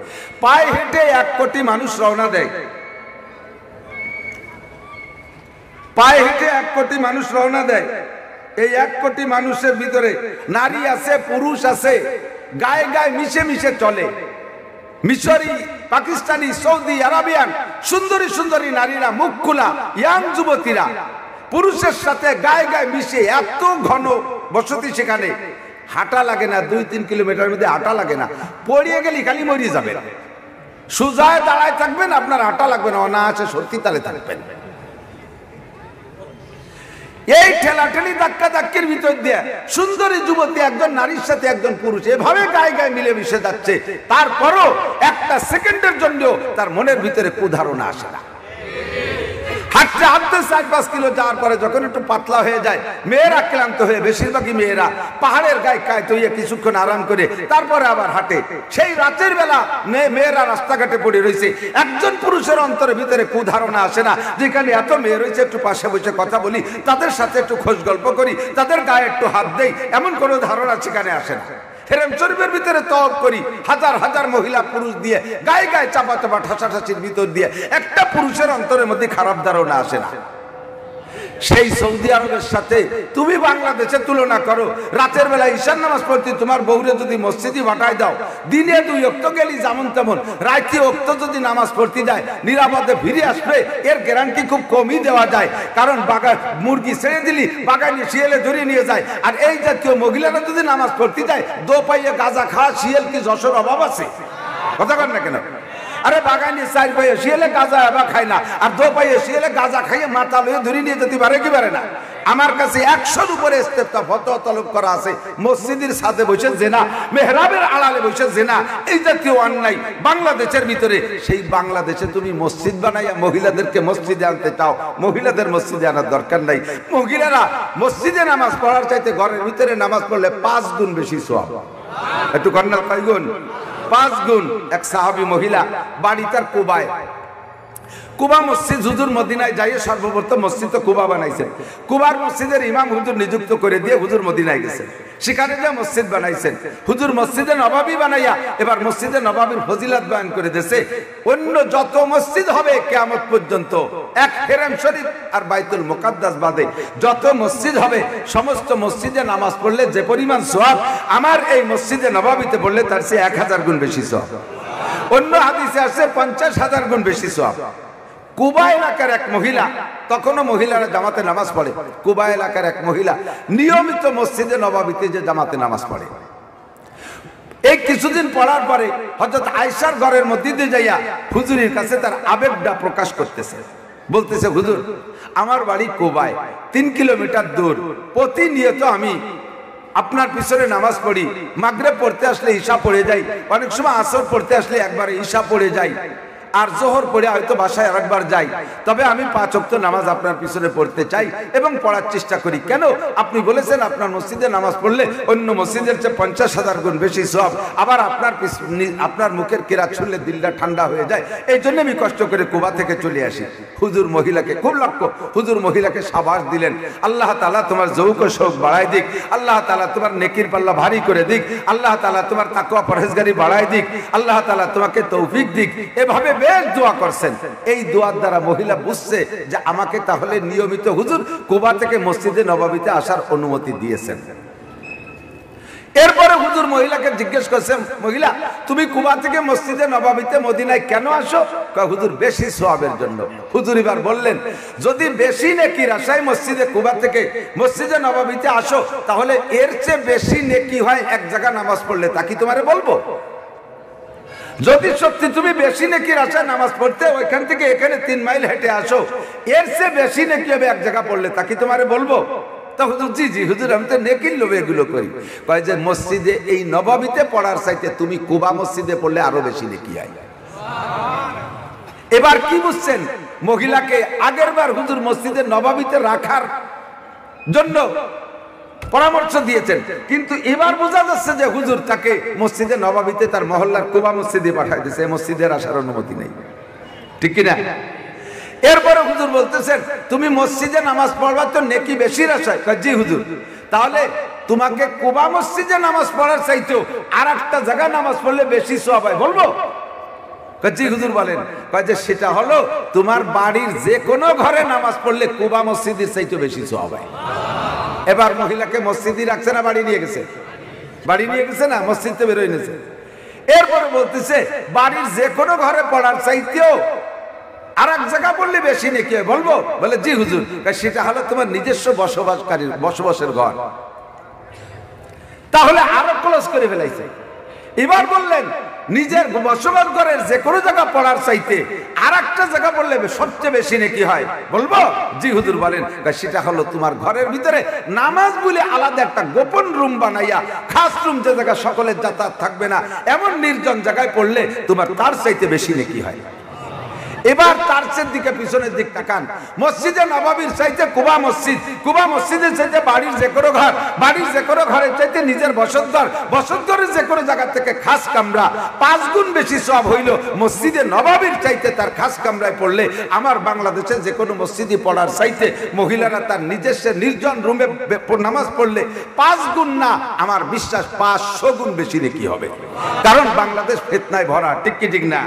পায়ে হেঁটে 1 কোটি মানুষ রওনা দেয়, পায়ে হেঁটে 1 কোটি মানুষ রওনা দেয়। এই 1 কোটি মানুষের ভিতরে নারী আছে, পুরুষ আছে, গায়ে গায়ে মিশে মিশে চলে। মিশরি, পাকিস্তানি, সৌদি আরবিয়ান সুন্দরী সুন্দরী নারীরা, মুখ খোলা ইয়াং যুবতীরা পুরুষের সাথে গায়ে গায়ে মিশে, এত ঘন বসতি সেখানে, হাঁটা লাগে না, 2-3 কিলোমিটার মধ্যে হাঁটা লাগে না। পড়িয়ে গেলে খালি মরিয়ে যাবেন, সোজায় দাঁড়ায় থাকবেন, আপনার হাঁটা লাগবে না, অনায়াসে সত্যি তালে থাকবেন। এই ঠেলাঠেলি ধাক্কা ধাক্কির ভিতর দিয়ে সুন্দরী যুবতী একজন নারীর সাথে একজন পুরুষ এভাবে গায়ে গায়ে মিলে মিশে যাচ্ছে, তারপরও একটা সেকেন্ডের জন্য তার মনের ভিতরে কুধারণা আসে না। হাঁটতে হাঁটতে 4-5 কিলো যাওয়ার পরে যখন একটু পাতলা হয়ে যায়, মেয়েরা ক্লান্ত হয়ে, বেশিরভাগই মেয়েরা পাহাড়ের গায়ে কায়ত হয়ে কিছুক্ষণ আরাম করে তারপরে আবার হাঁটে। সেই রাতের বেলা মেয়েরা রাস্তাঘাটে পড়ে রয়েছে, একজন পুরুষের অন্তরের ভিতরে কুধারণা আসে না যেখানে এত মেয়ে রয়েছে একটু পাশে বসে কথা বলি, তাদের সাথে একটু খোঁজ গল্প করি, তাদের গায়ে একটু হাত দেই, এমন কোনো ধারণা সেখানে আসে না। হেরেম শরীফের ভিতরে তওয়াফ করি, হাজার হাজার মহিলা পুরুষ দিয়ে গায়ে গায়ে চাপা চাপা ঠাসাঠাসির ভিতর দিয়ে একটা পুরুষের অন্তরের মধ্যে খারাপ ধারণা আসে না। সেই সৌদি আরবের সাথে তুমি বাংলাদেশের তুলনা করো। রাতের বেলা ঈশার নামাজ পড়তে তোমার বউরে যদি মসজিদে পাঠায় দাও, দিনে 2 ওয়াক্ত গেলি যেমন তেমন, রাতে ওয়াক্ত যদি নামাজ পড়তে যায় নিরাপদে ফিরে আসবে, এর গ্যারান্টি খুব কমই দেওয়া যায়। কারণ মুরগি ছেড়ে দিলি বাগানে শিয়ালে ধরে নিয়ে যায়। আর এই জাতীয় মহিলারা যদি নামাজ পড়তে যায়, দো পাইয়ে গাঁজা খাওয়া শিয়াল কি যশোর অভাব আছে? কথা বল না কেন? আরে বাগানে 4 পাইয়ে শিয়ালে গাঁজা এবার খায় না, আর 2 পাইয়ে শিয়ালে গাঁজা খাইয়ে মাথা লয়ে ধরে নিয়ে যেতে পারে কি পারে না? আমার কাছে 100-র উপরে ইস্তেফতা ফতোয়া তলব করা আছে। মসজিদের সাথে বসে জেনা, মেহরাবের আড়ালে বসে জেনা, এই জাতীয় অন্যায় বাংলাদেশের ভিতরে। সেই বাংলাদেশে তুমি মসজিদ বানাইয়া মহিলাদেরকে মসজিদে আনতে চাও, মহিলাদের মসজিদে আনার দরকার নাই। মহিলারা মসজিদে নামাজ পড়ার চাইতে ঘরের ভিতরে নামাজ পড়লে 5 গুণ বেশি সওয়াব। একটু কন্যা কয় গুণ? 5 গুণ। এক সাহাবী মহিলা বাড়ি তার কুবায়, কুবা মসজিদ, হুজুর মদিনায় যাইয়ে সর্বপ্রথম মসজিদ তো কুবা বানাইছেন। কুবার মসজিদের ইমাম হুজুর নিযুক্ত করে দিয়ে হুজুর মদিনায় গেছেন, সেখানে যে মসজিদ বানাইছেন। হুজুর মসজিদে নবাবী বানাইয়া এবার মসজিদে নবাবীর ফজিলত বয়ান করে দিয়েছে। অন্য যত মসজিদ হবে কিয়ামত পর্যন্ত, এক হেরেম শরীফ আর বাইতুল মুকাদ্দাস বাদে যত মসজিদ হবে, সমস্ত মসজিদে নামাজ পড়লে যে পরিমাণ সওয়াব, আমার এই মসজিদে নবাবীতে পড়লে তার চেয়ে 1000 গুণ বেশি সওয়াব। অন্য হাদিসে আছে 50,000 গুণ বেশি সওয়াব। কুবা এলাকার এক মহিলা, তখনও মহিলারা জামাতে নামাজ পড়ে, কুবা এলাকার এক মহিলা নিয়মিত মসজিদে নবাবীতে যে জামাতে নামাজ পড়ে। এই কিছুদিন পড়ার পরে হযরত আয়েশার ঘরের মধ্যে দিয়ে যাইয়া হুজুরের কাছে তার আবেগটা প্রকাশ করতেছে। বলতেছে, হুজুর আমার বাড়ি কুবায়, 3 কিলোমিটার দূর, প্রতিনিয়ত আমি আপনার পিছনে নামাজ পড়ি। মাগরিব পড়তে আসলে ঈশা পড়ে যাই, অনেক সময় আসর পড়তে আসলে একবার ঈশা পড়ে যাই, আর জোহর পড়ে হয়তো বাসায় আরেকবার যাই। তবে আমি 5 ওয়াক্ত নামাজ আপনার পিছনে পড়তে চাই এবং পড়ার চেষ্টা করি। কেন? আপনি বলেছেন আপনার মসজিদে নামাজ পড়লে অন্য মসজিদের চেয়ে 50,000 গুণ বেশি সওয়াব। আবার আপনার মুখের কিরাত শুনলে দিলটা ঠান্ডা হয়ে যায়, এই জন্য আমি কষ্ট করে কুবা থেকে চলে আসি। হুজুর মহিলাকে খুব লক্ষ্য, হুজুর মহিলাকে সাবাস দিলেন। আল্লাহ তাআলা তোমার যৌক শোক বাড়ায় দিক, আল্লাহ তাআলা তোমার নেকির পাল্লা ভারী করে দিক, আল্লাহ তাআলা তোমার তাকওয়া পরহেজগারি বাড়ায় দিক, আল্লাহ তাআলা তোমাকে তৌফিক দিক। এভাবে বেশ দোয়া করছেন। এই দোয়ার দ্বারা মহিলা বুঝছে যে আমাকে তাহলে নিয়মিত হুজুর কুবা থেকে মসজিদে নববীতে আসার অনুমতি দিয়েছেন। এরপরে হুজুর মহিলাকে জিজ্ঞেস করছেন, মহিলা তুমি কুবা থেকে মসজিদে নববীতে মদিনায় কেন আসো? কয় হুজুর বেশি সওয়াবের জন্য। হুজুর এবার বললেন, যদি বেশি নেকির আশায় মসজিদে কুবা থেকে মসজিদে নববীতে আসো, তাহলে এর চেয়ে বেশি নেকি হয় এক জায়গা নামাজ পড়লে, তা কি তোমারে বলবো? যদি সত্যি তুমি বেশি নেকির আশায় নামাজ পড়তে ওইখান থেকে এখানে 3 মাইল হেঁটে আসো, এর চেয়ে বেশি নেকি হবে এক জায়গা পড়লে, তা কি তোমারে বলবো? তা হুজুর জি জি হুজুর, আমি তো নেকির লোভে এগুলো করি। কয় যে মসজিদে এই নববীতে পড়ার চাইতে তুমি কুবা মসজিদে পড়লে আরো বেশি নেকি হয়। এবার কি বুঝছেন? মহিলাকে আগের বার হুজুর মসজিদে নববীতে রাখার জন্য পরামর্শ দিয়েছেন, কিন্তু এবার বোঝা যাচ্ছে যে হুজুর তাকে মসজিদে নববীতে তার মহল্লার কুবা মসজিদে পাঠাই দিয়েছে, মসজিদের আসার অনুমতি নেই, ঠিক কিনা? এরপরে হুজুর বলতেছেন, তুমি মসজিদে নামাজ পড়বা তো নেকি বেশির আশায়? জি হুজুর, তাহলে তোমাকে কুবা মসজিদে নামাজ পড়ার চাইতেও আর একটা জায়গায় নামাজ পড়লে বেশি সওয়াব হয়, বলবো? জি হুজুর বলেন। কয় যে সেটা হলো তোমার বাড়ির যে কোনো ঘরে নামাজ পড়লে কুবা মসজিদের চাইতেও বেশি সওয়াব হয়। এবার মহিলাকে মসজিদে রাখছে না বাড়ি নিয়ে গেছে? বাড়ি নিয়ে গেছে না, মসজিদ থেকে বেরোয় নিয়েছে। এরপরে বলতেছে বাড়ির যে কোনো ঘরে পড়ার চাইতেও আর এক জায়গা পড়লে বেশি নাকি হয়, বলবো? বলে জি হুজুর, সেটা হলো তোমার নিজস্ব বসবাসের ঘর। তাহলে আরো ক্লোজ করে ফেলাইছে। এবার বললেন নিজের বসবাস ঘরের যে কোনো জায়গা পড়ার চাইতে আর একটা জায়গা পড়লে সবচেয়ে বেশি নাকি হয়, বলবো? জি হুজুর বলেন। সেটা হলো তোমার ঘরের ভিতরে নামাজ বলে আলাদা একটা গোপন রুম বানাইয়া, খাস রুম, যে জায়গা সকলের যাতায়াত থাকবে না, এমন নির্জন জায়গায় পড়লে তোমার তার চাইতে বেশি নাকি হয়। এবার তারসের দিকে পিছনের দিক তাকান, মসজিদে নববীর চাইতে কুবা মসজিদের চাইতে বাড়ির যে কোনো ঘর, বাড়ির যে কোনো ঘরের চাইতে নিজের বসতঘরের যে কোনো জায়গা থেকে খাস কামরা 5 গুণ বেশি সওয়াব হইল মসজিদে নববীর চাইতে তার খাস কামরায় পড়লে। আমার বাংলাদেশে যে কোনো মসজিদে পড়ার চাইতে মহিলারা তার নিজস্ব নির্জন রুমে নামাজ পড়লে 5 গুণ না, আমার বিশ্বাস 500 গুণ বেশি নেকি হবে। কারণ বাংলাদেশ ফিতনায় ভরা, ঠিক কি ঠিক না?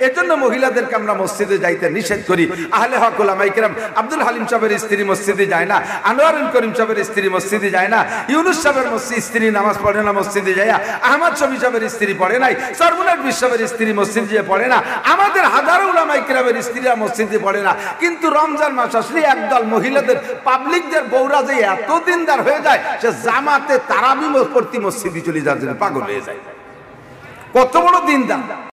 এজন্য মহিলাদেরকে আমরা মসজিদে যাইতে নিষেধ করি। আহলে হক উলামায়ে কেরাম, আব্দুল হালিম সাহেবের স্ত্রী মসজিদে যায় না, আনোয়ারুল করিম সাহেবের স্ত্রী মসজিদে যায় না, ইউনুস সাহেবের স্ত্রী নামাজ পড়ে না মসজিদে যায়, আহমদ শফি সাহেবের স্ত্রী পড়ে নাই, সরমুনার বিশ্ববের স্ত্রী মসজিদে যেয়ে পড়ে না, আমাদের হাজারো উলামায়ে কেরামের স্ত্রীরা মসজিদে পড়ে না। কিন্তু রমজান মাস আসলে একদল মহিলাদের পাবলিকদের বউরা যে এত দিনদার হয়ে যায়, সে জামাতে তারাবি পড়তে মসজিদে চলে যাওয়ার জন্য পাগল হয়ে যায়। কত বড় দিনদার!